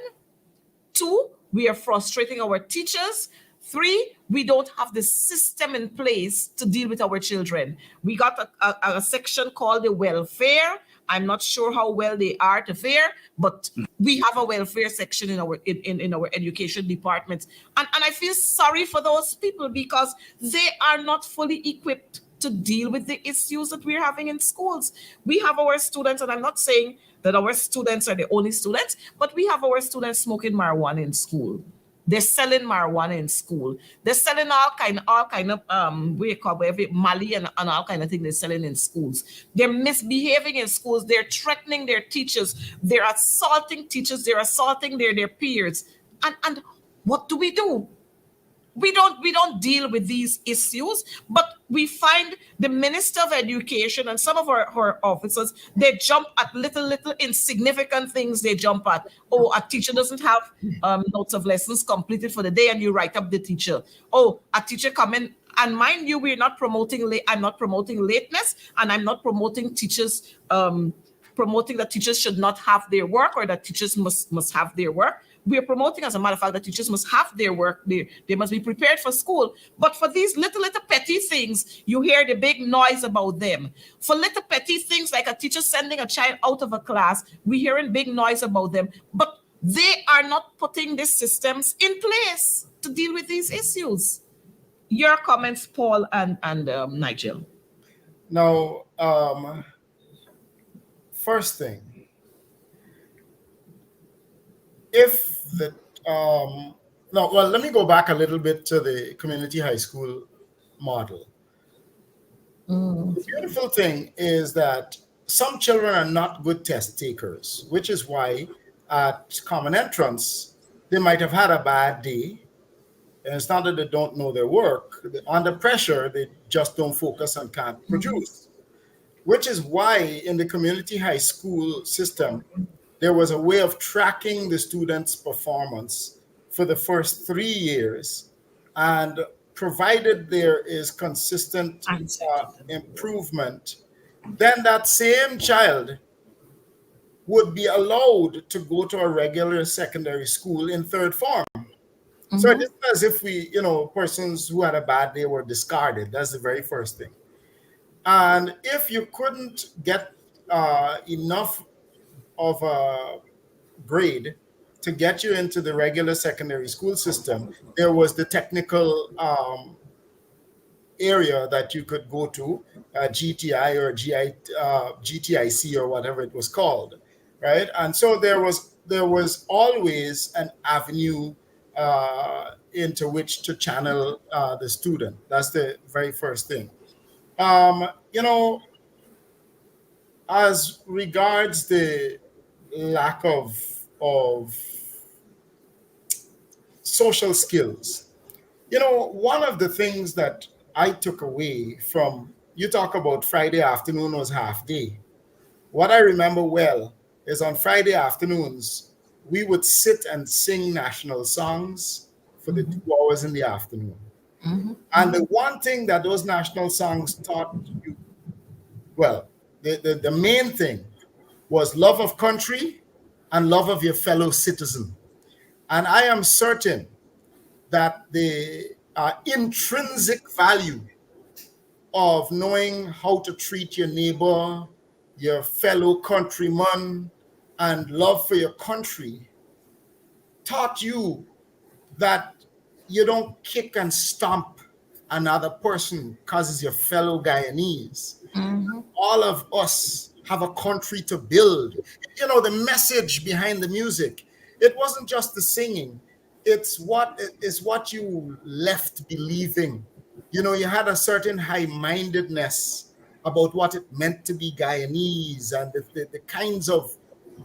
Two, we are frustrating our teachers. Three, we don't have the system in place to deal with our children. We got a section called the welfare. I'm not sure how well they are to fare, but we have a welfare section in our in our education departments. And I feel sorry for those people because they are not fully equipped to deal with the issues that we're having in schools. We have our students, and I'm not saying that our students are the only students, but we have our students smoking marijuana in school. They're selling marijuana in school. They're selling all kind of Mali and all kind of things they're selling in schools. They're misbehaving in schools. They're threatening their teachers. They're assaulting teachers. They're assaulting their peers. And what do? We don't deal with these issues, but we find the Minister of Education and some of her officers, they jump at little insignificant things. They jump at, a teacher doesn't have notes of lessons completed for the day, and you write up the teacher. A teacher come in, and mind you, I'm not promoting lateness, and I'm not promoting teachers promoting that teachers should not have their work or that teachers must have their work. We are promoting, as a matter of fact, that teachers must have their work. They must be prepared for school. But for these little petty things, you hear the big noise about them. For little petty things like a teacher sending a child out of a class, we're hearing big noise about them. But they are not putting these systems in place to deal with these issues. Your comments, Paul and Nigel. Now, first thing, if the let me go back a little bit to the community high school model. The beautiful thing is that some children are not good test takers, which is why at common entrance they might have had a bad day, and it's not that they don't know their work. Under pressure, they just don't focus and can't produce, which is why in the community high school system there was a way of tracking the students' performance for the first 3 years, and provided there is consistent improvement, then that same child would be allowed to go to a regular secondary school in third form. So it's not as if persons who had a bad day were discarded. That's the very first thing. And if you couldn't get enough of a grade to get you into the regular secondary school system, there was the technical area that you could go to, GTI or GTIC or whatever it was called, right? And so there was always an avenue into which to channel the student. That's the very first thing. As regards the lack of social skills, one of the things that I took away from, you talk about Friday afternoon was half day. What I remember well is on Friday afternoons, we would sit and sing national songs for the 2 hours in the afternoon. And the one thing that those national songs taught you, well, the main thing was love of country and love of your fellow citizen. And I am certain that the intrinsic value of knowing how to treat your neighbor, your fellow countryman, and love for your country taught you that you don't kick and stomp another person because it's your fellow Guyanese. Mm-hmm. All of us have a country to build. You know, the message behind the music, it wasn't just the singing, it's what you left believing. You know, you had a certain high-mindedness about what it meant to be Guyanese and the kinds of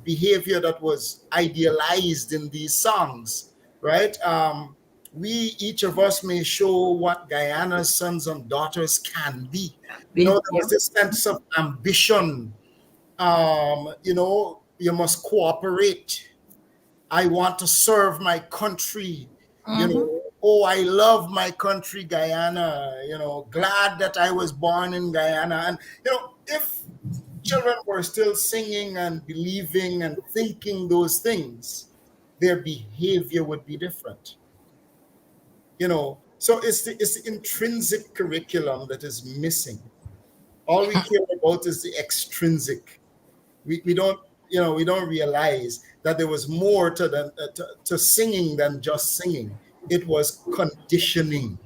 behavior that was idealized in these songs, right? We, each of us, may show what Guyana's sons and daughters can be. You know, there was this sense of ambition. You know, you must cooperate. I want to serve my country. You know, oh, I love my country, Guyana. You know, glad that I was born in Guyana. And, you know, if children were still singing and believing and thinking those things, their behavior would be different. You know, so it's the intrinsic curriculum that is missing. All we care about is the extrinsic. We don't, you know, we don't realize that there was more to singing than just singing. It was conditioning.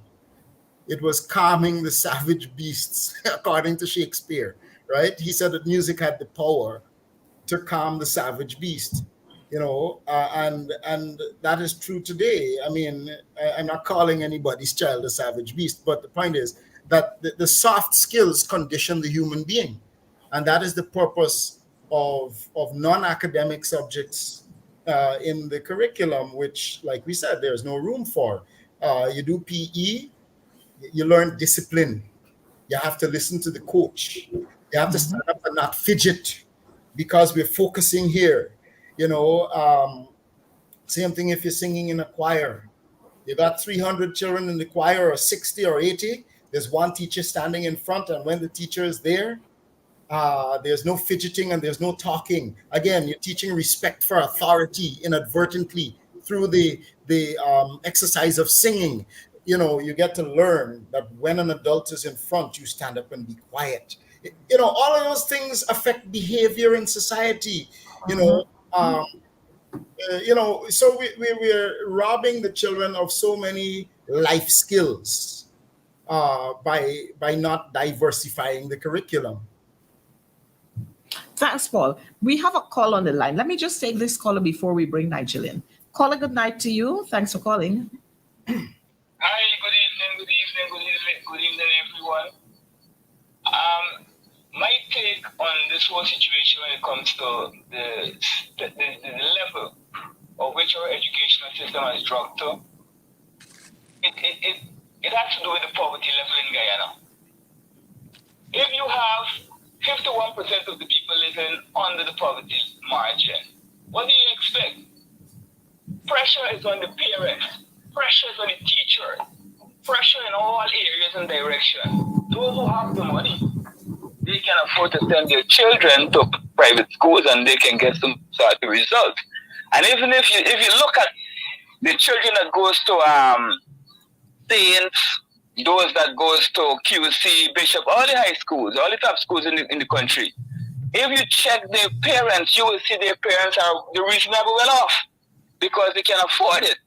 It was calming the savage beasts, according to Shakespeare, right? He said that music had the power to calm the savage beast, you know, and that is true today. I mean, I'm not calling anybody's child a savage beast, but the point is that the soft skills condition the human being, and that is the purpose of non-academic subjects in the curriculum, which, like we said, there's no room for. You do PE, you learn discipline. You have to listen to the coach. You have to stand up and not fidget because we're focusing here. You know, same thing if you're singing in a choir. You got 300 children in the choir, or 60 or 80. There's one teacher standing in front, and when the teacher is there, there's no fidgeting and there's no talking. Again, you're teaching respect for authority inadvertently through the exercise of singing. You know, you get to learn that when an adult is in front, you stand up and be quiet. You know, all of those things affect behavior in society. You know, you know, so we're robbing the children of so many life skills by not diversifying the curriculum. Thanks, Paul. We have a call on the line. Let me just take this caller before we bring Nigel in. Caller, good night to you. Thanks for calling. Hi, good evening, everyone. My take on this whole situation when it comes to the level of which our educational system has dropped to, it has to do with the poverty level in Guyana. If you have 51% of the people living under the poverty margin, what do you expect? Pressure is on the parents, pressure is on the teachers, pressure in all areas and directions. Those who have the money, they can afford to send their children to private schools and they can get some sort of results. And even if you look at the children that goes to Saints, those that goes to QC, Bishop, all the high schools, all the top schools in the country, if you check their parents, you will see their parents are reasonably well off because they can afford it.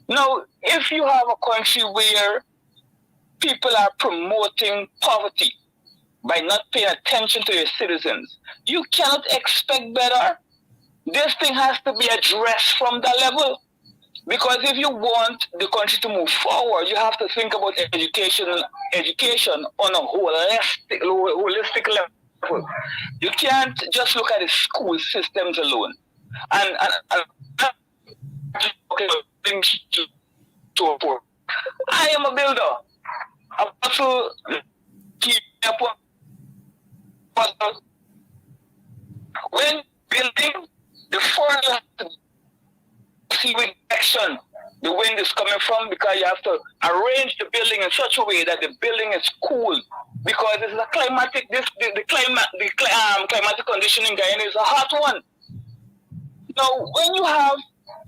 Now, if you have a country where people are promoting poverty by not paying attention to your citizens, you cannot expect better. This thing has to be addressed from that level. Because if you want the country to move forward, you have to think about education on a holistic level. You can't just look at the school systems alone. And I am a builder. I want to keep up when building, the first see which direction the wind is coming from, because you have to arrange the building in such a way that the building is cool because this is a climatic. Climatic condition in Guyana is a hot one. Now, when you have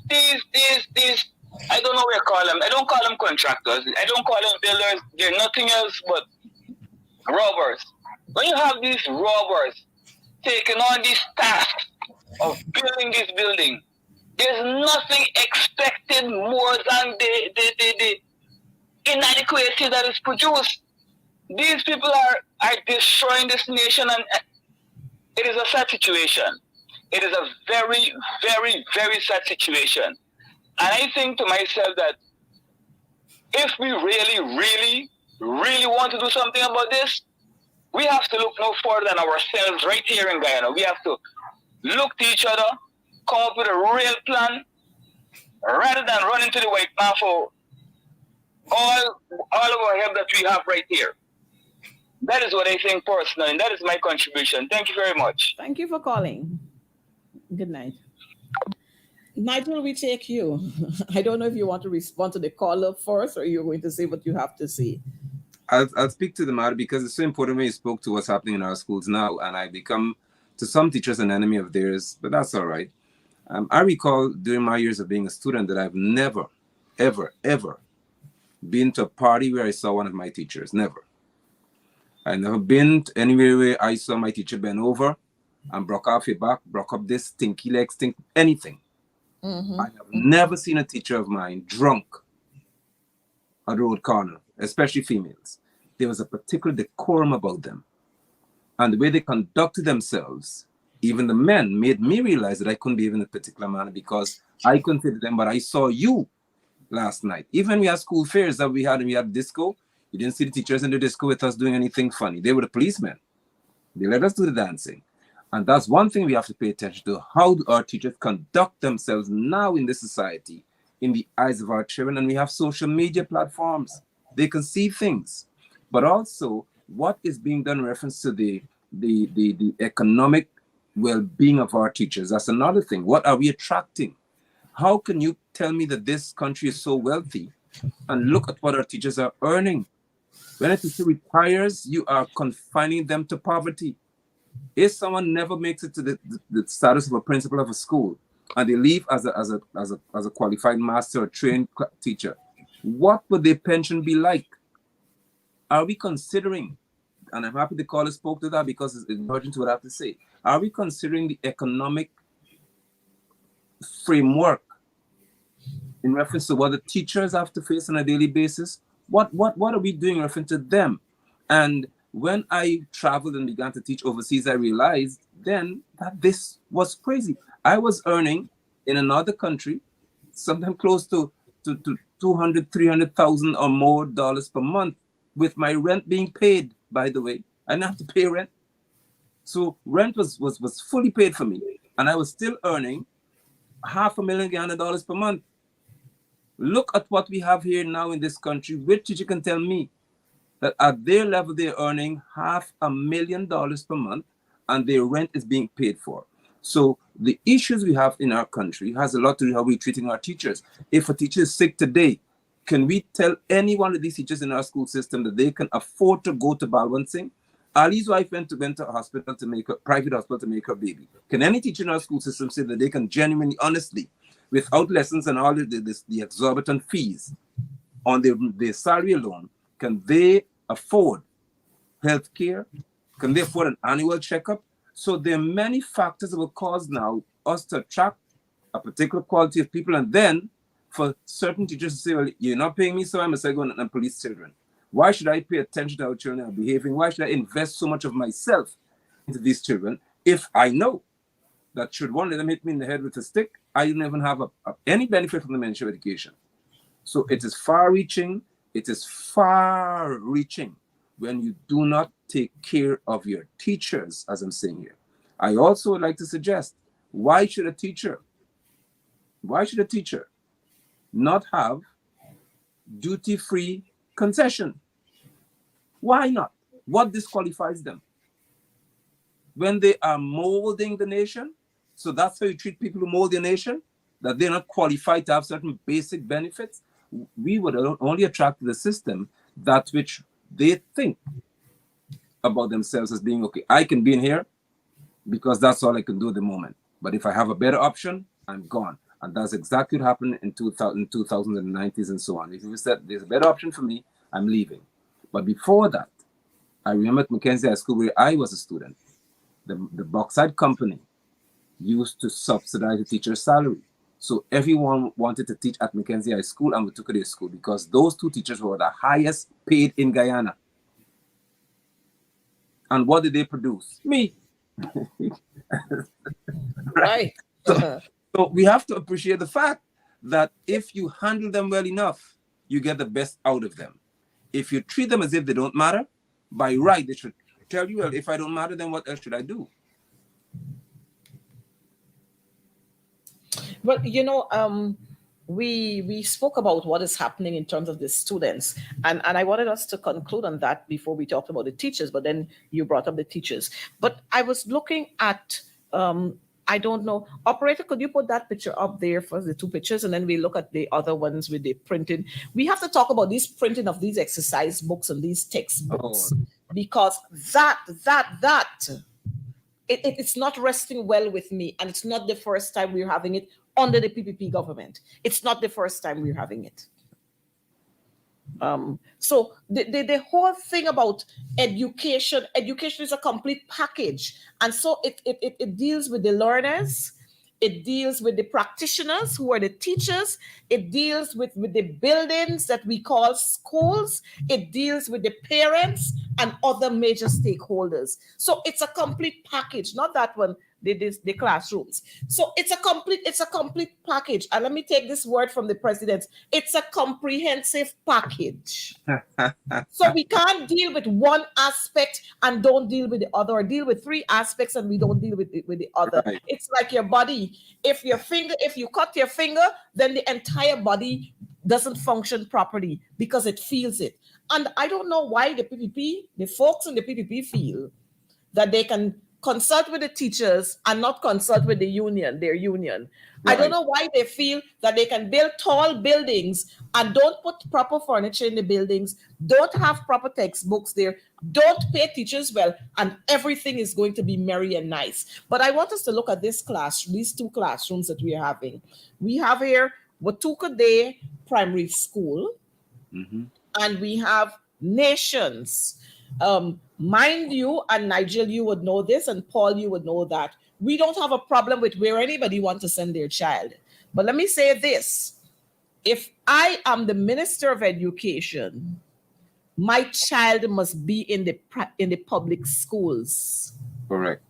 these, I don't know what I call them. I don't call them contractors. I don't call them builders. They're nothing else but robbers. When you have these robbers taking on these tasks of building this building, there's nothing expected more than the inadequacy that is produced. These people are destroying this nation, and it is a sad situation. It is a very, very, very sad situation. And I think to myself that if we really, really, really want to do something about this, we have to look no further than ourselves right here in Guyana. We have to look to each other, come up with a real plan, rather than run into the white man for all of our help that we have right here. That is what I think personally, and that is my contribution. Thank you very much. Thank you for calling. Good night. Nigel, we take you. I don't know if you want to respond to the caller first, or you're going to say what you have to say. I'll speak to the matter because it's so important when you spoke to what's happening in our schools now, and I become, to some teachers, an enemy of theirs, but that's all right. I recall during my years of being a student that I've never, ever, ever been to a party where I saw one of my teachers. Never. I've never been to anywhere where I saw my teacher bend over and broke off your back, broke up this stinky leg, anything. Mm-hmm. I have never seen a teacher of mine drunk at the road corner, especially females. There was a particular decorum about them. And the way they conducted themselves, even the men, made me realize that I couldn't behave in a particular manner because I couldn't say to them, but I saw you last night. Even when we had school fairs that we had disco, you didn't see the teachers in the disco with us doing anything funny. They were the policemen. They let us do the dancing. And that's one thing we have to pay attention to. How do our teachers conduct themselves now in this society in the eyes of our children? And we have social media platforms. They can see things. But also, what is being done in reference to the economic well-being of our teachers? That's another thing. What are we attracting? How can you tell me that this country is so wealthy and look at what our teachers are earning? When a teacher retires, you are confining them to poverty. If someone never makes it to the status of a principal of a school and they leave as a qualified master or trained teacher, what would their pension be like? Are we considering, and I'm happy the caller spoke to that because it's urgent to what I have to say, are we considering the economic framework in reference to what the teachers have to face on a daily basis? What are we doing in reference to them? And when I traveled and began to teach overseas, I realized then that this was crazy. I was earning in another country something close to 200, 300,000 or more dollars per month, with my rent being paid, by the way. I didn't have to pay rent. So rent was fully paid for me. And I was still earning $500,000 Ghana per month. Look at what we have here now in this country. Which teacher can tell me that at their level they're earning $500,000 per month and their rent is being paid for? So the issues we have in our country has a lot to do with how we're treating our teachers. If a teacher is sick today, can we tell any one of these teachers in our school system that they can afford to go to Balwansing? Ali's wife went to a hospital to make a private hospital to make her baby. Can any teacher in our school system say that they can genuinely, honestly, without lessons and all the exorbitant fees on their salary alone, can they afford health care? Can they afford an annual checkup? So there are many factors that will cause now us to attract a particular quality of people, and then for certain teachers to say, well, you're not paying me, so I must go and police children. Why should I pay attention to how children are behaving? Why should I invest so much of myself into these children if I know that should one of them hit me in the head with a stick, I don't even have any benefit from the Ministry of Education? So it is far-reaching. It is far-reaching when you do not take care of your teachers, as I'm saying here. I also would like to suggest, why should a teacher not have duty-free concession? Why not? What disqualifies them? When they are molding the nation, so that's how you treat people who mold the nation, that they're not qualified to have certain basic benefits. We would only attract to the system that which they think about themselves as being, okay, I can be in here because that's all I can do at the moment. But if I have a better option, I'm gone. And that's exactly what happened in 2090s and so on. If you said there's a better option for me, I'm leaving. But before that, I remember at Mackenzie High School where I was a student, the Bauxite Company used to subsidize the teacher's salary. So everyone wanted to teach at Mackenzie High School and Watukude School because those two teachers were the highest paid in Guyana. And what did they produce? Me. Right. So we have to appreciate the fact that if you handle them well enough, you get the best out of them. If you treat them as if they don't matter, by right, they should tell you, well, if I don't matter, then what else should I do? Well, we spoke about what is happening in terms of the students, and I wanted us to conclude on that before we talked about the teachers, but then you brought up the teachers. But I was looking at I don't know, operator, could you put that picture up there for the two pictures, and then we look at the other ones with the printing. We have to talk about this printing of these exercise books and these textbooks, because it's not resting well with me, and it's not the first time we're having it under the PPP government. It's not the first time we're having it. So the whole thing about education is a complete package, and so it deals with the learners, it deals with the practitioners who are the teachers, it deals with the buildings that we call schools, it deals with the parents and other major stakeholders. So it's a complete package, not that one, the classrooms. So it's a complete package. And let me take this word from the president. It's a comprehensive package. So we can't deal with one aspect and don't deal with the other, or deal with three aspects and we don't deal with the other. Right. It's like your body. If you cut your finger, then the entire body doesn't function properly because it feels it. And I don't know why the folks in the PPP feel that they can consult with the teachers and not consult with their union. Right. I don't know why they feel that they can build tall buildings and don't put proper furniture in the buildings, don't have proper textbooks there, don't pay teachers well, and everything is going to be merry and nice. But I want us to look at these two classrooms that we are having. We have here Watukude Primary School, and we have Nations. Mind you, and Nigel, you would know this, and Paul, you would know that we don't have a problem with where anybody wants to send their child. But let me say this. If I am the Minister of Education, my child must be in the public schools. Correct.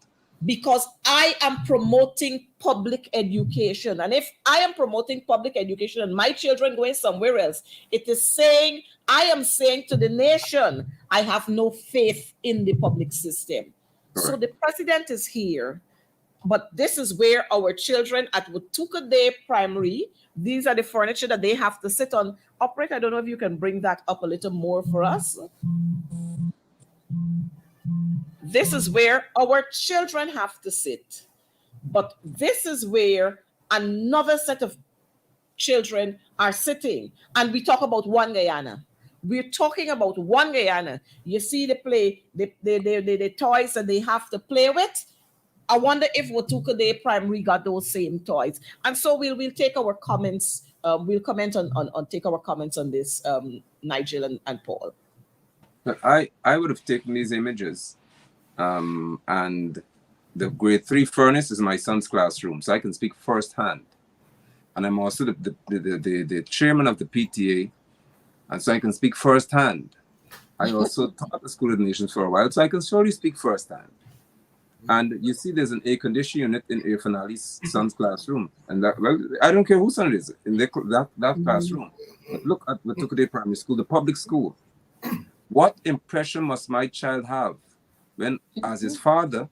Because I am promoting public education. And if I am promoting public education and my children going somewhere else, I am saying to the nation, I have no faith in the public system. Correct. So the president is here, but this is where our children at Watukude Primary, these are the furniture that they have to sit on. Operator, I don't know if you can bring that up a little more for us. This is where our children have to sit. But this is where another set of children are sitting. And we talk about one Guyana. We're talking about one Guyana. You see the toys that they have to play with. I wonder if Watukude Primary got those same toys. And so we'll take our comments. We'll take our comments on this, Nigel and Paul. But I would have taken these images. And the grade 3 furnace is my son's classroom, so I can speak firsthand. And I'm also the chairman of the PTA, and so I can speak firsthand. I also taught at the School of the Nations for a while, so I can surely speak firsthand. And you see, there's an air conditioning unit in Finale's son's classroom, and that, well, I don't care whose son it is in that classroom. But look at Watukude Primary School, the public school. What impression must my child have when, as his father,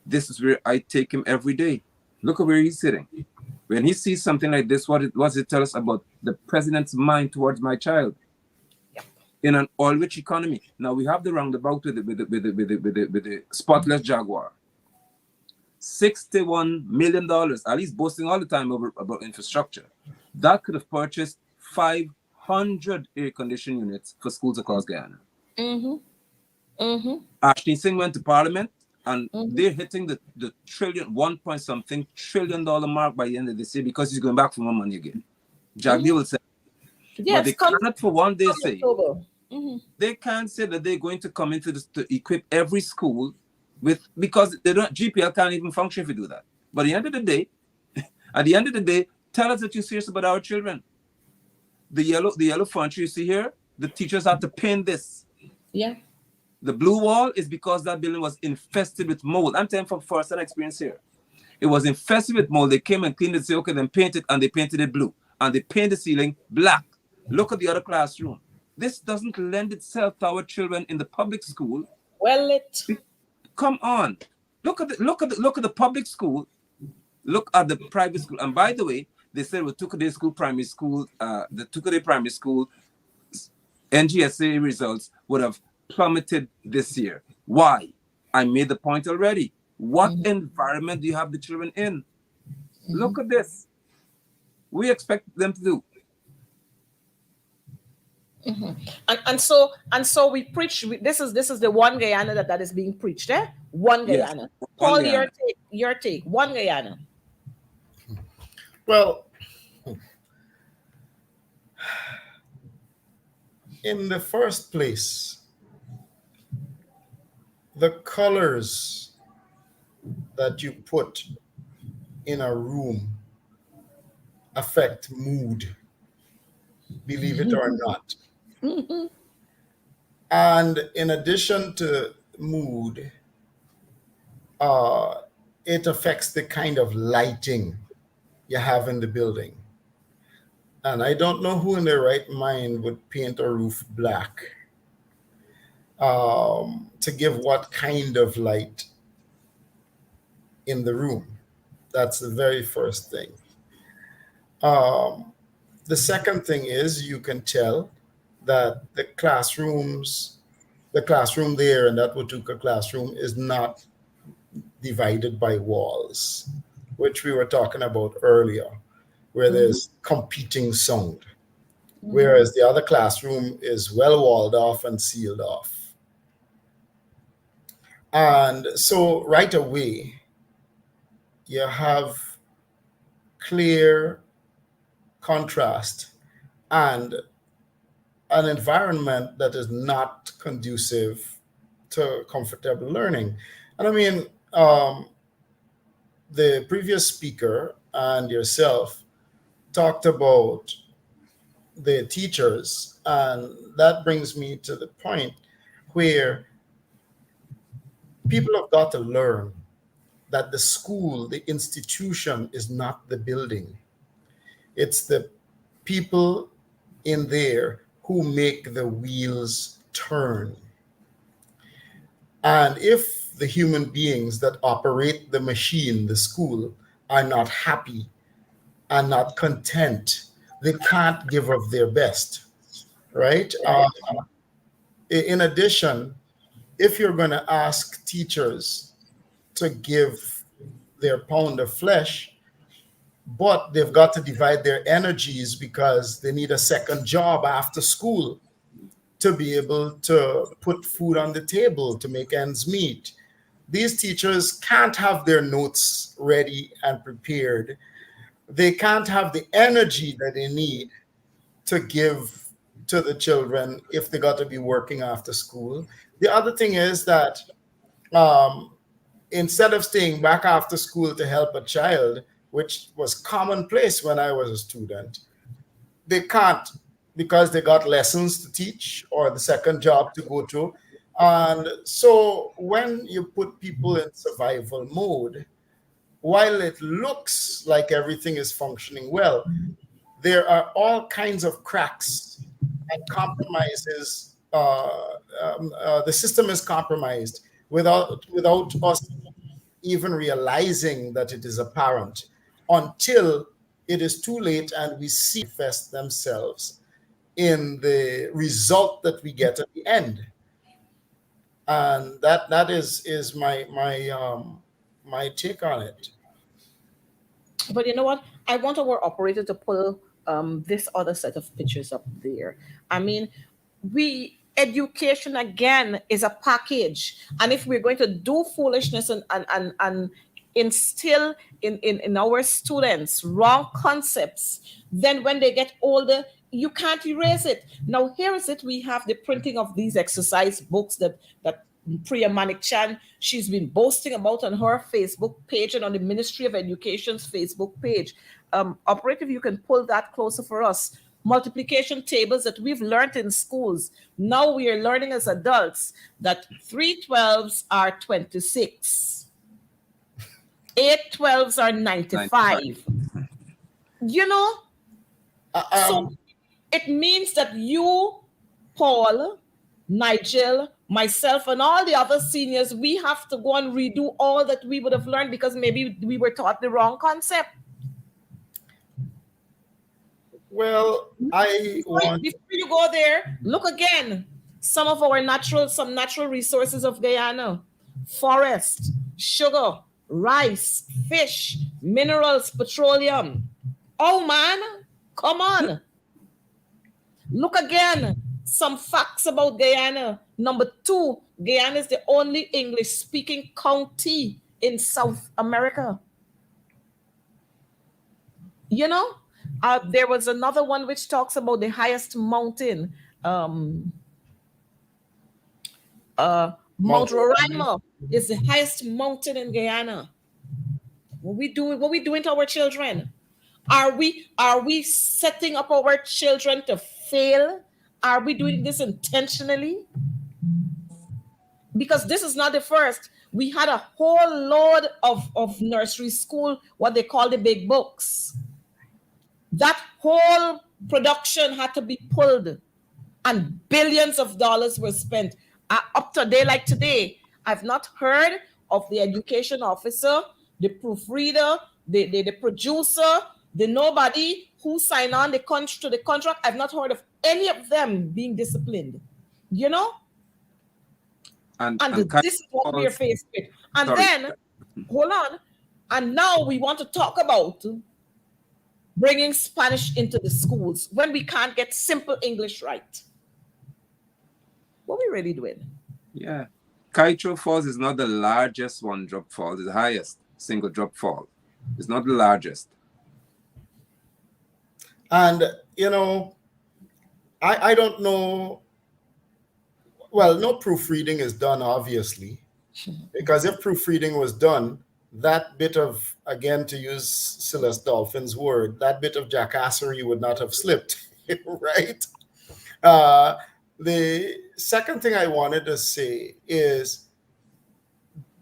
this is where I take him every day? Look at where he's sitting. When he sees something like this, what does it tell us about the president's mind towards my child? In an oil-rich economy. Now we have the roundabout with the spotless Jaguar. $61 million, at least boasting all the time about infrastructure. That could have purchased 500 air conditioning units for schools across Guyana. Mm-hmm. Ashley Singh went to Parliament, and Mm-hmm. they're hitting the trillion, 1 point something trillion dollar mark by the end of this year because he's going back for more money again. Jagdi will say, but Yes, they come cannot for one day say, October. Mm-hmm. they can't say that they're going to come into this to equip every school with, because they don't, GPL can't even function if you do that. But at the end of the day, tell us that you're serious about our children. The yellow furniture you see here, the teachers have to paint this. Yeah. The blue wall is because that building was infested with mold. I'm telling from first-hand experience here. It was infested with mold. They came and cleaned it, say, okay, then paint it, and they painted it blue. And they painted the ceiling black. Look at the other classroom. This doesn't lend itself to our children in the public school. Well, Come on. Look at the public school. Look at the private school. And by the way, they said with Tukaday School Primary School, the Tukaday Primary School NGSA results would have plummeted this year. Why? I made the point already. What environment do you have the children in? Look at this. We expect them to do. and so we preach. This is the one Guyana that is being preached. One Yes, Guyana. one Paul, Guyana. your take. One Guyana. Well, in the first place, the colors that you put in a room affect mood, believe it or not. And in addition to mood, it affects the kind of lighting you have in the building. And I don't know who in their right mind would paint a roof black to give what kind of light in the room. That's the very first thing. The second thing is you can tell that the classroom there in that Watuka classroom is not divided by walls, which we were talking about earlier, where there's competing sound, whereas the other classroom is well walled off and sealed off. And so right away, you have clear contrast and an environment that is not conducive to comfortable learning. And I mean, the previous speaker and yourself talked about the teachers, and that brings me to the point where people have got to learn that the school, the institution, is not the building. It's the people in there who make the wheels turn. And if the human beings that operate the machine, the school, are not happy and not content, they can't give of their best, right? In addition, if you're going to ask teachers to give their pound of flesh, but they've got to divide their energies because they need a second job after school to be able to put food on the table, to make ends meet. These teachers can't have their notes ready and prepared. They can't have the energy that they need to give to the children if they got to be working after school. The other thing is that instead of staying back after school to help a child, which was commonplace when I was a student, they can't because they got lessons to teach or the second job to go to. And so when you put people in survival mode, while it looks like everything is functioning well, there are all kinds of cracks and compromises. The system is compromised without us even realizing that it is apparent until it is too late and we see manifest themselves in the result that we get at the end. And that is my take on it. But you know what? I want our operator to pull this other set of pictures up there. I mean, education again is a package. And if we're going to do foolishness and instill in our students wrong concepts, then when they get older, you can't erase it. Now, here is it. We have the printing of these exercise books that Priya Manik-Chan, she's been boasting about on her Facebook page and on the Ministry of Education's Facebook page. Operative, you can pull that closer for us. Multiplication tables that we've learned in schools. Now we are learning as adults that 3 12s are 26. 8 12s are 95. You know? So it means that you, Paul, Nigel, myself, and all the other seniors, we have to go and redo all that we would have learned because maybe we were taught the wrong concept. Well, before you go there, look again. Some natural resources of Guyana: forest, sugar, rice, fish, minerals, petroleum. Oh man, come on. Look again. Some facts about Guyana. Number 2, Guyana is the only English-speaking county in South America. You know, there was another one which talks about the highest mountain, Mount Roraima is the highest mountain in Guyana. What we doing to our children? Are we setting up our children to fail? Are we doing this intentionally? Because this is not the first. We had a whole load of nursery school, what they call the big books. That whole production had to be pulled and billions of dollars were spent. Up to a day like today, I've not heard of the education officer, the proofreader, the producer, the nobody who signed on to the contract. I've not heard of any of them being disciplined, you know? And this is what we are faced with. And then, hold on, and now we want to talk about bringing Spanish into the schools when we can't get simple English right. What are we really doing? Yeah. Kaitro Falls is not the largest one-drop fall. It's the highest single drop fall. It's not the largest. And, you know, I don't know. Well, no proofreading is done, obviously, because if proofreading was done, that bit of, again, to use Celeste Dolphin's word, that bit of jackassery would not have slipped, right? The second thing I wanted to say is,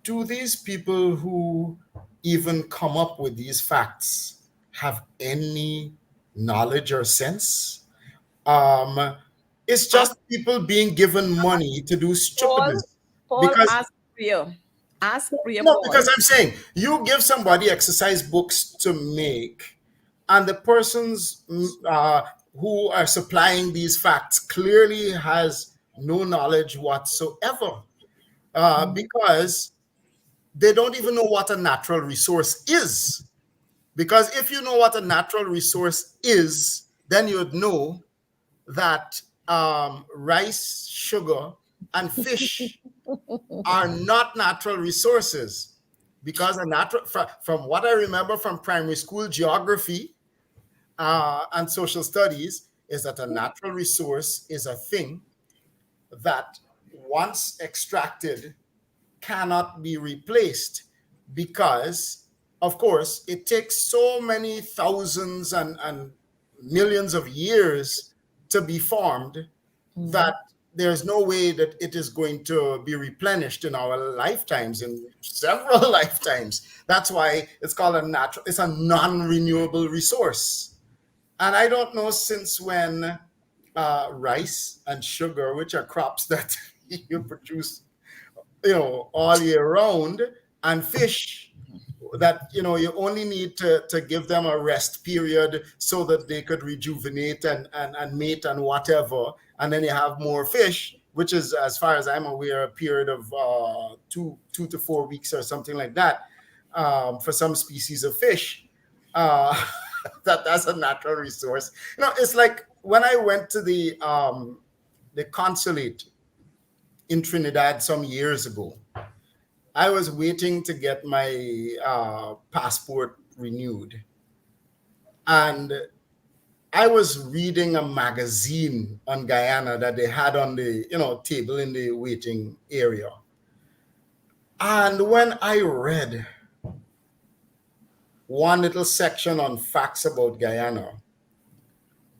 do these people who even come up with these facts have any knowledge or sense? It's just people being given money to do stupidness. Paul, ask Priya. Ask Priya. No, because I'm saying you give somebody exercise books to make, and the persons who are supplying these facts clearly has no knowledge whatsoever, because they don't even know what a natural resource is. Because if you know what a natural resource is, then you'd know that rice, sugar, and fish are not natural resources. Because from what I remember from primary school geography and social studies, is that a natural resource is a thing that once extracted cannot be replaced, because of course it takes so many thousands and millions of years to be formed that there's no way that it is going to be replenished in our lifetimes, in several lifetimes. That's why it's called it's a non-renewable resource. And I don't know since when rice and sugar, which are crops that you produce, all year round, and fish, that you only need to give them a rest period so that they could rejuvenate and mate and whatever, and then you have more fish, which is, as far as I'm aware, a period of 2 to 4 weeks or something like that, for some species of fish. That's a natural resource. It's like when I went to the the consulate in Trinidad some years ago. I was waiting to get my passport renewed. And I was reading a magazine on Guyana that they had on the table in the waiting area. And when I read one little section on facts about Guyana,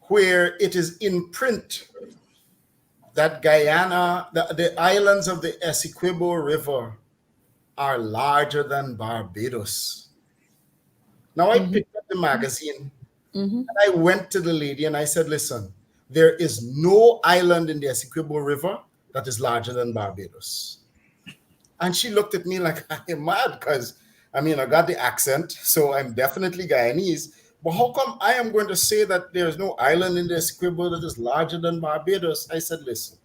where it is in print that Guyana, the islands of the Essequibo River are larger than Barbados. Now I picked up the magazine and I went to the lady and I said, listen, there is no island in the Essequibo River that is larger than Barbados. And she looked at me like I am mad because, I got the accent, so I'm definitely Guyanese. But how come I am going to say that there's no island in the Essequibo that is larger than Barbados? I said, listen,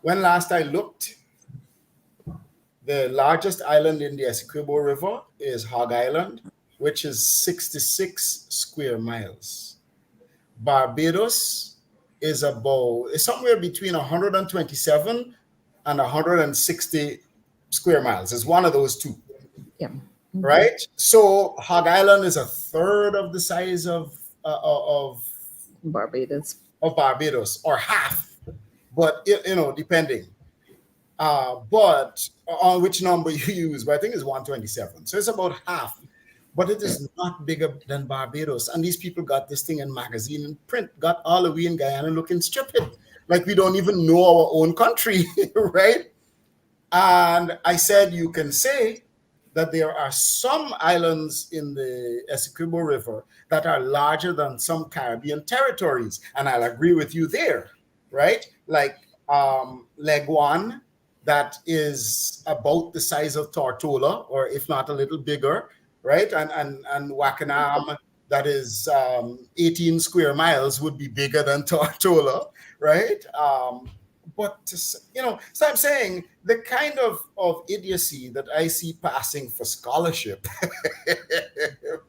when last I looked, the largest island in the Essequibo River is Hog Island, which is 66 square miles. Barbados is somewhere between 127 and 160 square miles. It's one of those two. Yeah. Right? So Hog Island is a third of the size of Barbados. Of Barbados, or half, but depending. But on which number you use, but I think it's 127. So it's about half, but it is not bigger than Barbados. And these people got this thing in magazine and print, got all the way in Guyana looking stupid, like we don't even know our own country, right? And I said, you can say that there are some islands in the Essequibo River that are larger than some Caribbean territories. And I'll agree with you there, right? Like Leguan, that is about the size of Tortola, or if not a little bigger, right? And Wakanam, that is 18 square miles, would be bigger than Tortola, right? So I'm saying the kind of idiocy that I see passing for scholarship,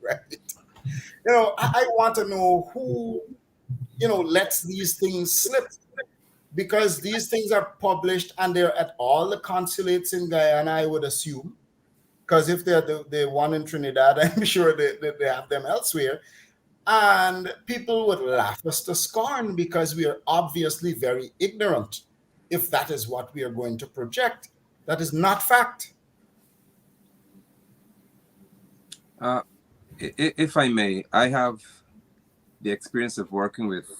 right? I want to know who, lets these things slip, because these things are published and they're at all the consulates in Guyana, I would assume, because if they're the one in Trinidad, I'm sure they have them elsewhere. And people would laugh us to scorn because we are obviously very ignorant. If that is what we are going to project, that is not fact. If I may, I have the experience of working with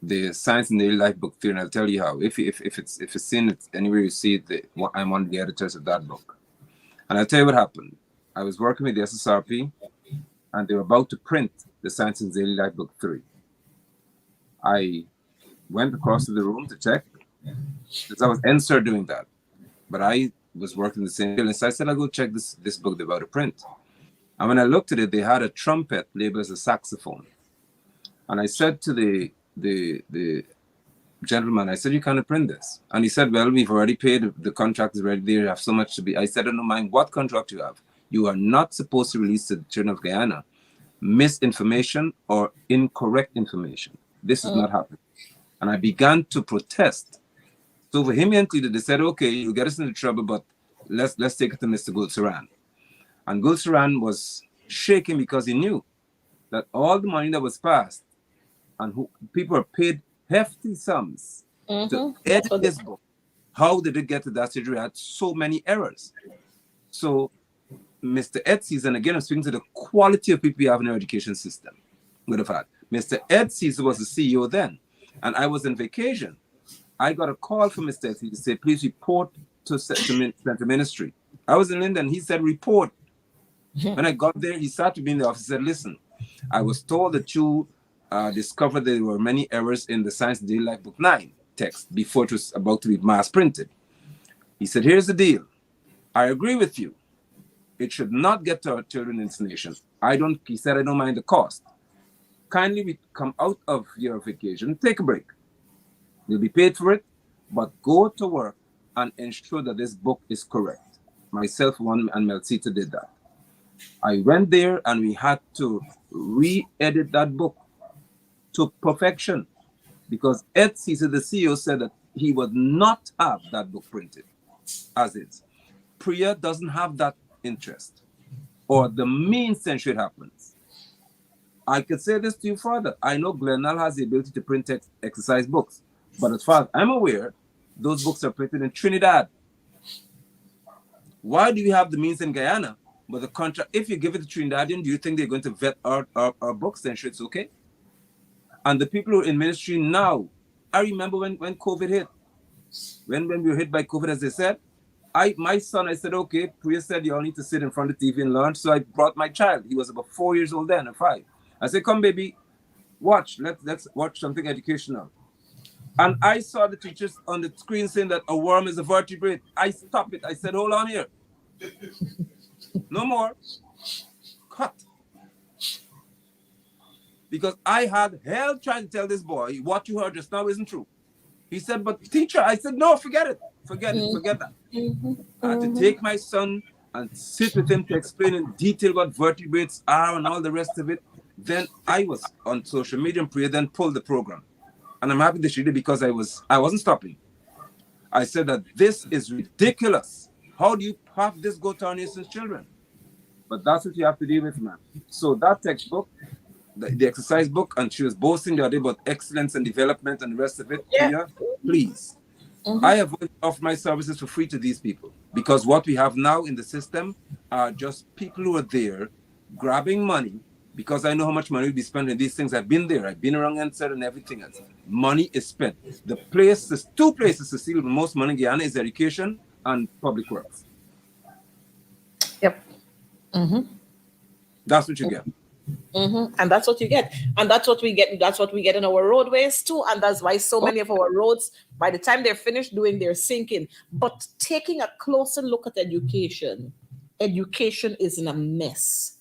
the Science and Daily Life book theory, and I'll tell you how. If it's in it anywhere you see it, I'm one of the editors of that book. And I'll tell you what happened. I was working with the SSRP, and they were about to print the Science and Daily Life book 3. I went across to the room to check, because I was NSER doing that. But I was working the same field, so I said, I'll go check this book they're about to print. And when I looked at it, they had a trumpet labeled as a saxophone. And I said to the gentleman, I said, you can't print this. And he said, well, we've already paid, the contract is ready there, you have so much to be. I said, I don't mind what contract you have. You are not supposed to release to the children of Guyana misinformation or incorrect information. This is not happening. And I began to protest. So vehemently they said, okay, you get us into trouble, but let's take it to Mr. Gulsaran. And Gulsaran was shaking because he knew that all the money that was passed and people were paid hefty sums to edit this book. How did it get to that stage? We had so many errors. So Mr. Edsys, and again, I'm speaking to the quality of people we have in our education system, would have had. Mr. Edsys was the CEO then, and I was on vacation. I got a call from Mr. Edsys to say, please report to Center Ministry. I was in London. He said, report. When I got there, he started me in the office and said, listen, I was told that you discovered there were many errors in the Science and Daily Life Book 9 text before it was about to be mass printed. He said, here's the deal. I agree with you. It should not get to our children in this nation. He said, I don't mind the cost. Kindly we come out of your vacation, take a break. You'll be paid for it, but go to work and ensure that this book is correct. Myself, one, and Melcita did that. I went there and we had to re-edit that book to perfection. because Ed Cesar, the CEO, said that he would not have that book printed as is. Priya doesn't have that interest or the means to ensure it happens. I could say this to you further. I know Glenelg has the ability to print exercise books, but as far as I'm aware, those books are printed in Trinidad. Why do you have the means in Guyana, but the contract, if you give it to Trinidadian, do you think they're going to vet our books to ensure it's okay? And the people who are in ministry now, I remember when COVID hit, when we were hit by COVID, as they said, my son, I said, okay, Priya said you all need to sit in front of the TV and learn. So I brought my child. He was about 4 years old then, or 5. I said, come, baby, watch. Let's watch something educational. And I saw the teachers on the screen saying that a worm is a vertebrate. I stopped it. I said, hold on here. No more. Cut. Because I had hell trying to tell this boy, what you heard just now isn't true. He said, but teacher, I said, no, forget it. Forget that. I had to take my son and sit with him to explain in detail what vertebrates are and all the rest of it. Then I was on social media and Priya then pulled the program. And I'm happy that she did because I wasn't stopping. I said that this is ridiculous. How do you have this go to our nation's children? But that's what you have to deal with, man. So that textbook, the exercise book, and she was boasting the other day about excellence and development and the rest of it. Priya, please. I have offered my services for free to these people because what we have now in the system are just people who are there grabbing money because I know how much money will be spent on these things. I've been there. I've been around NSET and everything else. Money is spent. There's 2 places to steal the most money in Guyana is education and public works. Yep. That's what you get. And that's what you get. And that's what we get. That's what we get in our roadways too. And that's why so many of our roads, by the time they're finished doing, they're sinking. But taking a closer look at education is in a mess.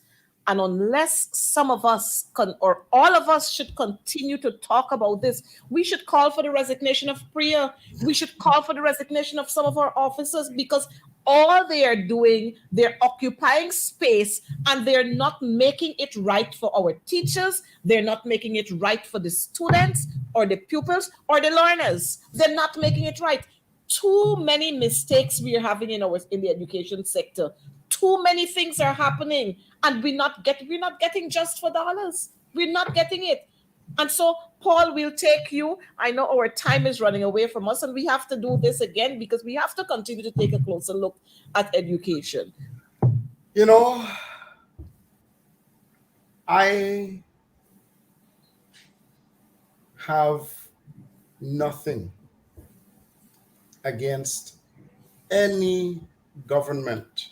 And unless some of us or all of us should continue to talk about this, we should call for the resignation of Priya. We should call for the resignation of some of our officers because all they are doing, they're occupying space and they're not making it right for our teachers. They're not making it right for the students or the pupils or the learners. They're not making it right. Too many mistakes we are having in the education sector. Too many things are happening and we're not getting just for dollars. We're not getting it. And so, Paul, we'll take you. I know our time is running away from us and we have to do this again because we have to continue to take a closer look at education. You know, I have nothing against any government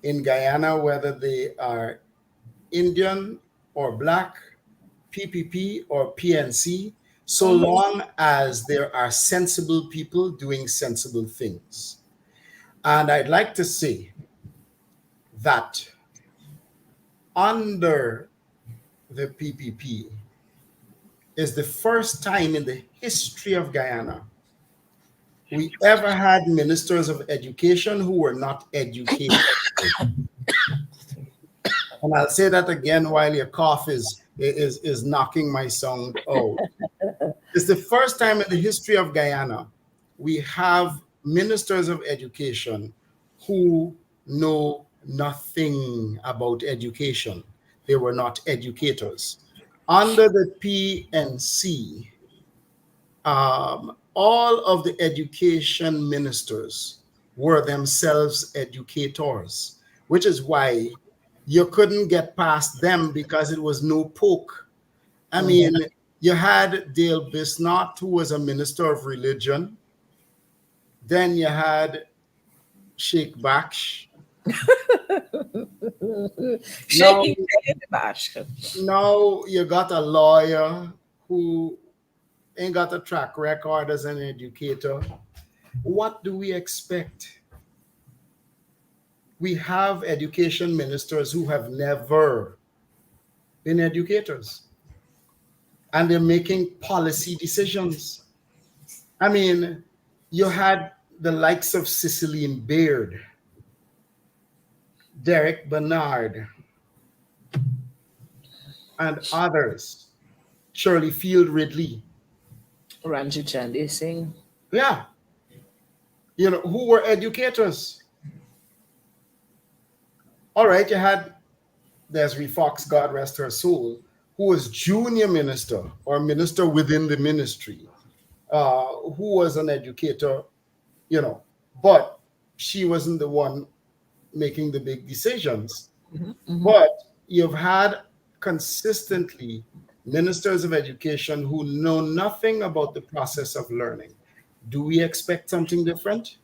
in Guyana, whether they are Indian or Black, PPP or PNC, so long as there are sensible people doing sensible things. And I'd like to say that under the PPP is the first time in the history of Guyana we ever had ministers of education who were not educated. And I'll say that again while your cough is knocking my sound out. It's the first time in the history of Guyana we have ministers of education who know nothing about education. They were not educators. Under the PNC, all of the education ministers were themselves educators, which is why you couldn't get past them because it was no poke. I mean, you had Dale Bisnott, who was a minister of religion. Then you had Sheikh Baksh. Now you got a lawyer who ain't got a track record as an educator. What do we expect? We have education ministers who have never been educators, and they're making policy decisions. I mean, you had the likes of Cicely Baird, Derek Bernard, and others, Shirley Field Ridley, Ranjit Chandy Singh. Yeah. Who were educators. All right, you had Desiree Fox, God rest her soul, who was junior minister or minister within the ministry, who was an educator, but she wasn't the one making the big decisions. But you've had consistently ministers of education who know nothing about the process of learning. Do we expect something different?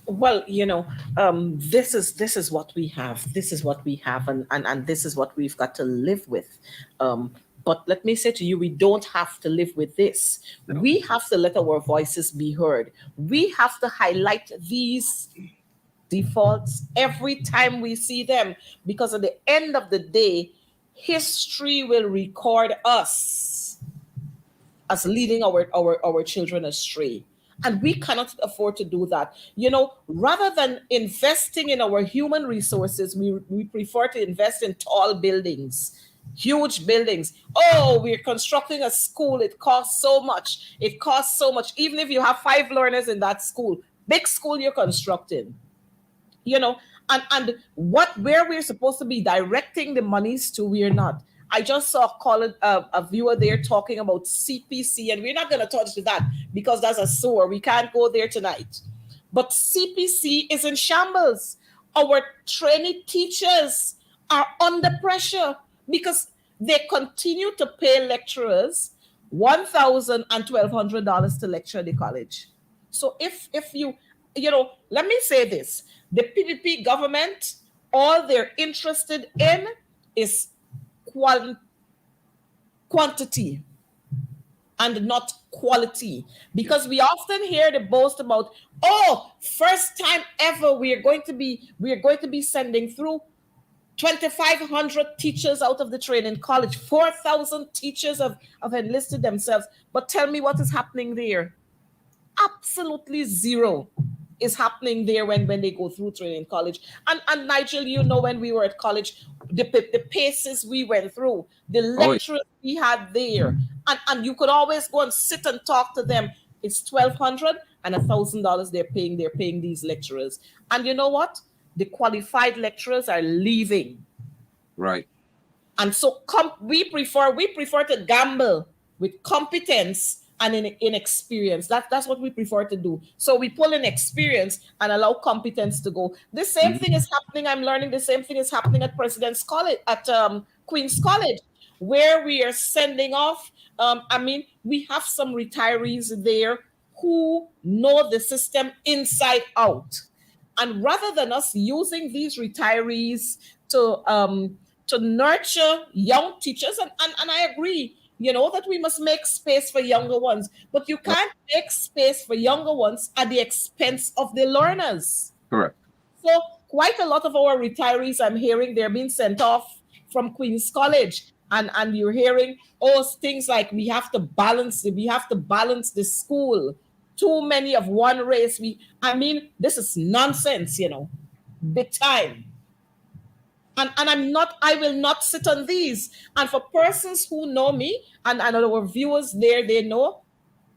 Well, this is what we have. This is what we have, and this is what we've got to live with. But let me say to you, we don't have to live with this. No. We have to let our voices be heard. We have to highlight these defaults every time we see them, because at the end of the day, history will record us as leading our children astray. And we cannot afford to do that. Rather than investing in our human resources, we prefer to invest in tall buildings, huge buildings. Oh, we're constructing a school. It costs so much. It costs so much. Even if you have 5 learners in that school, big school you're constructing. And where we're supposed to be directing the monies to, we're not. I just saw a viewer there talking about CPC, and we're not going to touch that because that's a sore. We can't go there tonight. But CPC is in shambles. Our trainee teachers are under pressure because they continue to pay lecturers $1,000 and $1,200 to lecture at the college. So if you let me say this. The PPP government, all they're interested in is quantity and not quality, because we often hear the boast about, first time ever we are going to be sending through 2,500 teachers out of the training college. 4,000 teachers have enlisted themselves. But tell me what is happening there. Absolutely zero is happening there when they go through training college. And Nigel, when we were at college, the paces we went through, the lecturers we had there, and you could always go and sit and talk to them. It's $1,200 and $1,000 they're paying these lecturers. And you know what? The qualified lecturers are leaving. Right. And so we prefer to gamble with competence and in experience. That's what we prefer to do. So we pull in experience and allow competence to go. The same thing is happening. I'm learning the same thing is happening at President's College, at Queen's College, where we are sending off. We have some retirees there who know the system inside out. And rather than us using these retirees to nurture young teachers, and I agree, that we must make space for younger ones, but you can't make space for younger ones at the expense of the learners. Correct. So quite a lot of our retirees, I'm hearing they're being sent off from Queen's College, and you're hearing things like we have to balance the school. Too many of one race. This is nonsense, big time. And I will not sit on these. And for persons who know me, and our viewers there, they know,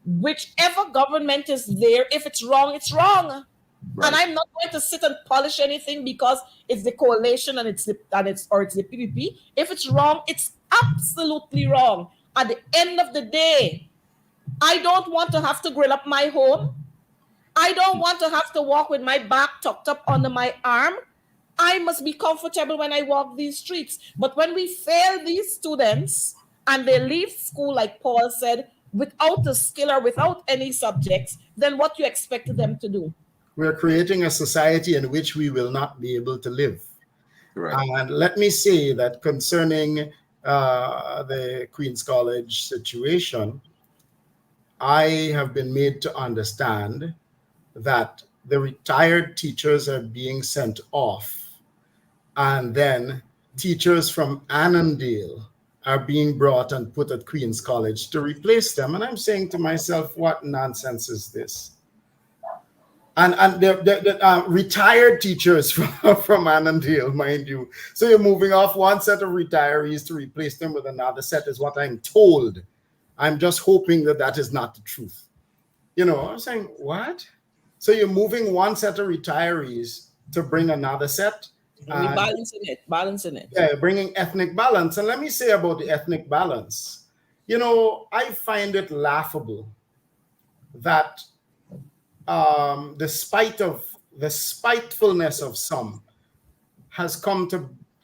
whichever government is there, if it's wrong, it's wrong. Right. And I'm not going to sit and polish anything because it's the coalition and it's the PPP. If it's wrong, it's absolutely wrong. At the end of the day, I don't want to have to grill up my home. I don't want to have to walk with my back tucked up under my arm. I must be comfortable when I walk these streets. But when we fail these students and they leave school, like Paul said, without a skill or without any subjects, then what you expect them to do? We're creating a society in which we will not be able to live. Right. And let me say that concerning the Queen's College situation, I have been made to understand that the retired teachers are being sent off, and then teachers from Annandale are being brought and put at Queen's College to replace them. And I'm saying to myself, what nonsense is this? And they're retired teachers from Annandale, mind you. So you're moving off one set of retirees to replace them with another set, is what I'm told. I'm just hoping that that is not the truth. You know, I'm saying, what? So you're moving one set of retirees to bring another set? We're balancing it. Yeah, bringing ethnic balance. And let me say about the ethnic balance, you know, I find it laughable that the spitefulness of some has come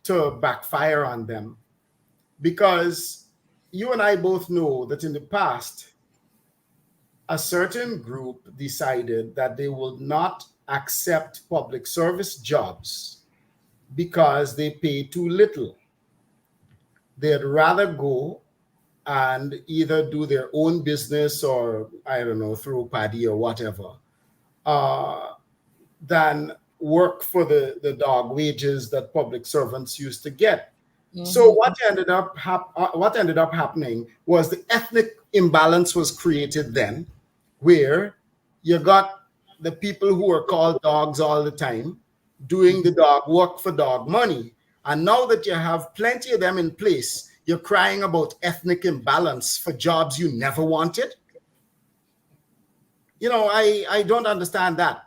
to backfire on them, because you and I both know that in the past, a certain group decided that they will not accept public service jobs because they pay too little. They'd rather go and either do their own business or, I don't know, throw paddy or whatever, than work for the dog wages that public servants used to get. Mm-hmm. So what ended up happening was the ethnic imbalance was created then, where you got the people who are called dogs all the time doing the dog work for dog money. And now that you have plenty of them in place, you're crying about ethnic imbalance for jobs you never wanted. You know, I don't understand that.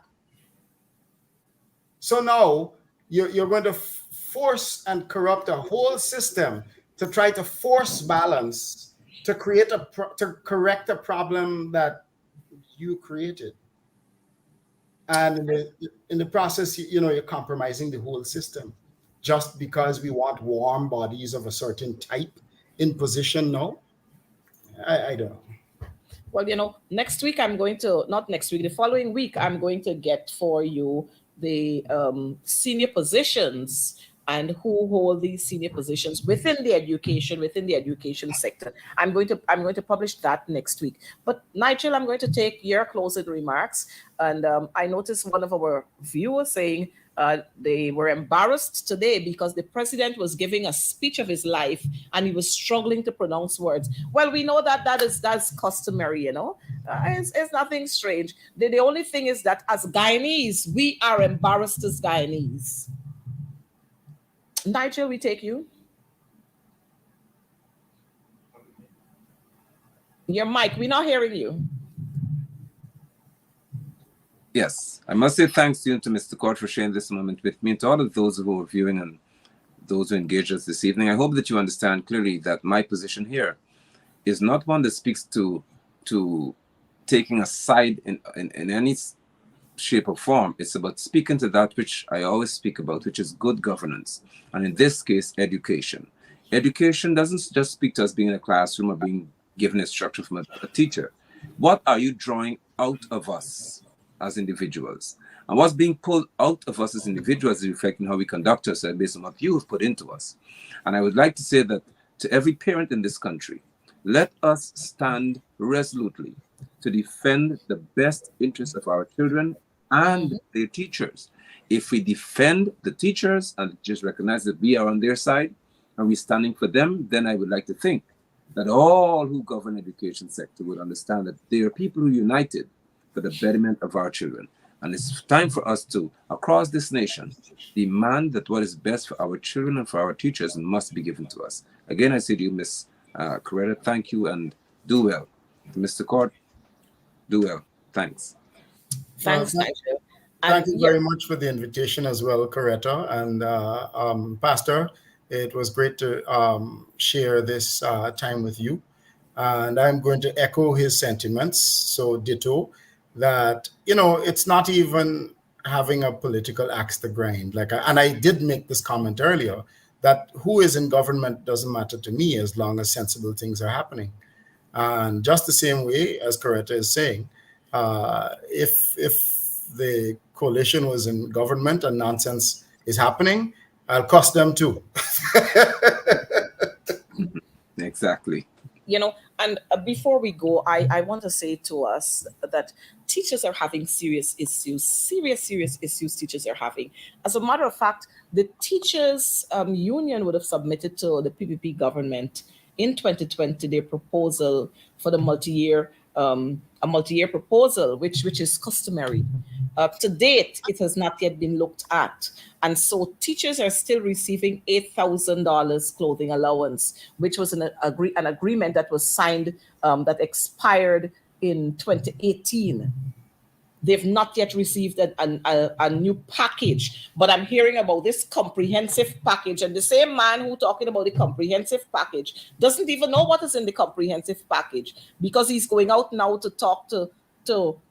So now you're going to force and corrupt a whole system to try to force balance, to correct a problem that you created. And in the process, you know, you're compromising the whole system just because we want warm bodies of a certain type in position now. I don't know. Well, you know, next week the following week, I'm going to get for you the senior positions and who hold these senior positions within the education sector. I'm going to publish that next week. But Nigel, I'm going to take your closing remarks. And I noticed one of our viewers saying they were embarrassed today because the president was giving a speech of his life and he was struggling to pronounce words. Well, we know that's customary, you know. It's nothing strange. The only thing is that as Guyanese, we are embarrassed as Guyanese. Nigel, we take you. Your mic, we're not hearing you. Yes, I must say thanks to you and to Mr. Court for sharing this moment with me, and to all of those who are viewing and those who engage us this evening. I hope that you understand clearly that my position here is not one that speaks to taking a side in any shape or form. It's about speaking to that which I always speak about, which is good governance. And in this case, education. Education doesn't just speak to us being in a classroom or being given instruction from a teacher. What are you drawing out of us as individuals? And what's being pulled out of us as individuals is reflecting how we conduct ourselves based on what you have put into us. And I would like to say that to every parent in this country, let us stand resolutely to defend the best interests of our children and their teachers. If we defend the teachers and just recognize that we are on their side and we're standing for them, then I would like to think that all who govern the education sector would understand that there are people who are united for the betterment of our children. And it's time for us to, across this nation, demand that what is best for our children and for our teachers must be given to us. Again, I say to you, Ms. Coretta, thank you and do well. To Mr. Court, do well. Thanks. Thanks, Nigel. Thank you very much for the invitation as well, Coretta. And Pastor, it was great to share this time with you. And I'm going to echo his sentiments. So ditto, that, you know, it's not even having a political axe to grind. And I did make this comment earlier, that who is in government doesn't matter to me as long as sensible things are happening. And just the same way as Coretta is saying, if the coalition was in government and nonsense is happening, I'll cost them too. Exactly. You know, and before we go, I want to say to us that teachers are having serious issues teachers are having. As a matter of fact, the teachers union would have submitted to the PPP government in 2020 their proposal for the multi-year proposal, which is customary. To date, it has not yet been looked at. And so teachers are still receiving $8,000 clothing allowance, which was an agreement that was signed that expired in 2018. They've not yet received a new package, but I'm hearing about this comprehensive package. And the same man who talking about the comprehensive package doesn't even know what is in the comprehensive package, because he's going out now to talk to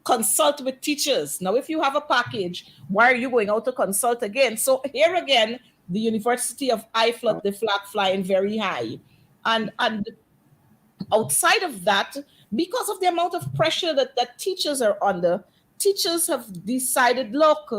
consult with teachers. Now, if you have a package, why are you going out to consult again? So here again, the University of IFLOT, the flag flying very high. And outside of that, because of the amount of pressure that teachers are under, teachers have decided, look,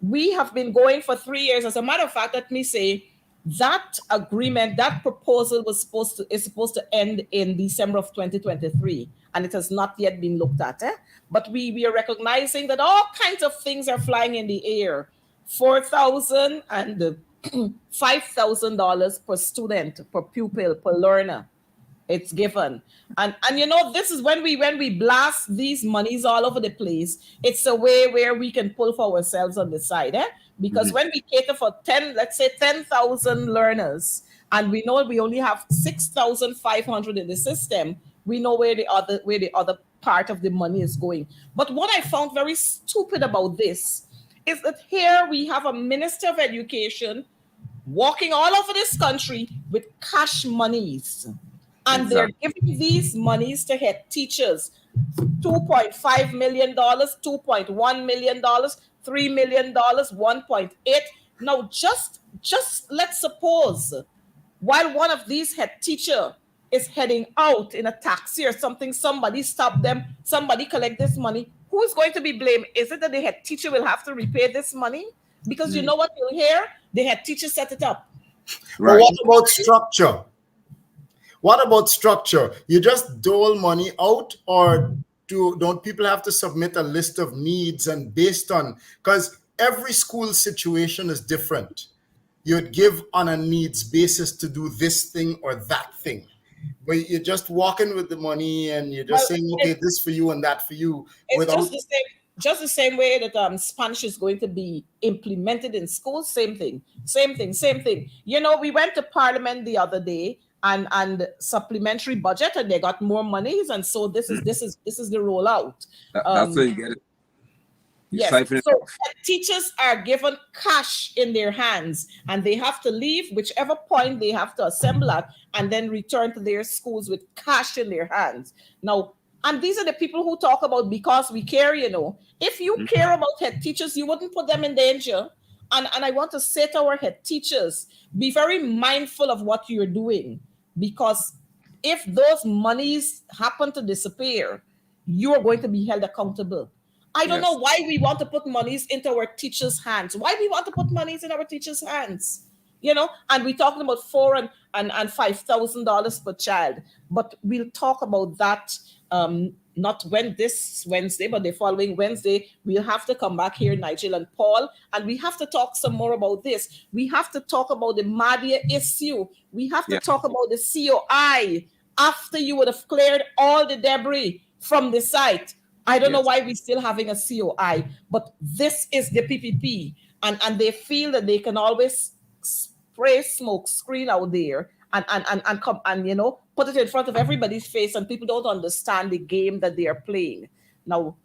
we have been going for 3 years. As a matter of fact, let me say, that agreement, that proposal is supposed to end in December of 2023, and it has not yet been looked at. But we are recognizing that all kinds of things are flying in the air. $4,000 and $5,000 per student, per pupil, per learner. It's given. And you know, this is when we blast these monies all over the place, it's a way where we can pull for ourselves on the side. Because when we cater for 10,000 learners, and we know we only have 6,500 in the system, we know where the other part of the money is going. But what I found very stupid about this is that here we have a Minister of Education walking all over this country with cash monies. And they're giving these monies to head teachers. $2.5 million, $2.1 million, $3 million, 1.8. Now, just let's suppose while one of these head teacher is heading out in a taxi or something, somebody stop them, somebody collect this money, who is going to be blamed? Is it that the head teacher will have to repay this money? Because you know what you'll hear? The head teacher set it up. Right. But what about structure? What about structure? You just dole money out, or don't people have to submit a list of needs, and based on, because every school situation is different. You'd give on a needs basis to do this thing or that thing. But you're just walking with the money and you're just saying, okay, this for you and that for you. It's just the same way that Spanish is going to be implemented in schools. Same thing. You know, we went to Parliament the other day, and supplementary budget, and they got more monies, and so this is the rollout. That's where you get it. Yes. So teachers are given cash in their hands, and they have to leave whichever point they have to assemble at, and then return to their schools with cash in their hands. Now, and these are the people who talk about because we care. You know, if you care about head teachers, you wouldn't put them in danger. And I want to say to our head teachers, be very mindful of what you're doing. Because if those monies happen to disappear, you are going to be held accountable. I don't know why we want to put monies into our teachers' hands. Why we want to put monies in our teachers' hands? You know, and we're talking about $4,000 and $5,000 per child. But we'll talk about that not this Wednesday, but the following Wednesday. We'll have to come back here, Nigel and Paul, and we have to talk some more about this. We have to talk about the Madia issue. We have to talk about the COI after you would have cleared all the debris from the site. I don't know why we're still having a COI, but this is the PPP, and they feel that they can always spray smoke screen out there and come and, you know, put it in front of everybody's face, and people don't understand the game that they are playing. Now,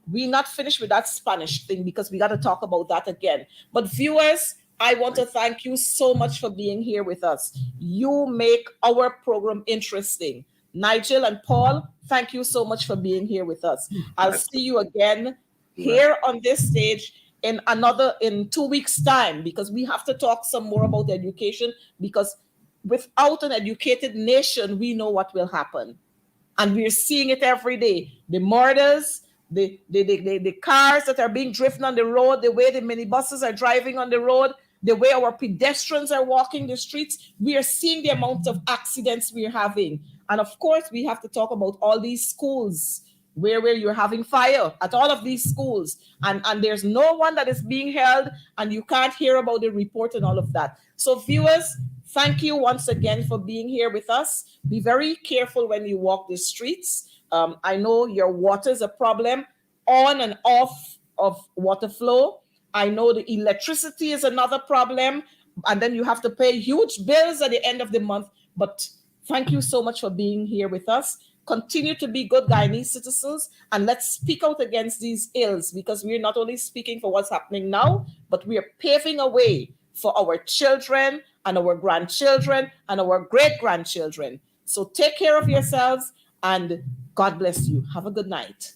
we're not finished with that Spanish thing, because we got to talk about that again. But viewers, I want to thank you so much for being here with us. You make our program interesting. Nigel and Paul, thank you so much for being here with us. I'll see you again here on this stage in 2 weeks' time, because we have to talk some more about education, because without an educated nation, we know what will happen. And we're seeing it every day. The murders, the cars that are being driven on the road, the way the minibuses are driving on the road, the way our pedestrians are walking the streets, we are seeing the amount of accidents we're having. And of course, we have to talk about all these schools where you're having fire at all of these schools. And there's no one that is being held, and you can't hear about the report and all of that. So viewers, thank you once again for being here with us. Be very careful when you walk the streets. I know your water is a problem. on and off of water flow. I know the electricity is another problem, and then you have to pay huge bills at the end of the month. But thank you so much for being here with us. Continue to be good Guyanese citizens, and let's speak out against these ills, because we're not only speaking for what's happening now, but we are paving a way for our children and our grandchildren and our great-grandchildren. So take care of yourselves, and God bless you. Have a good night.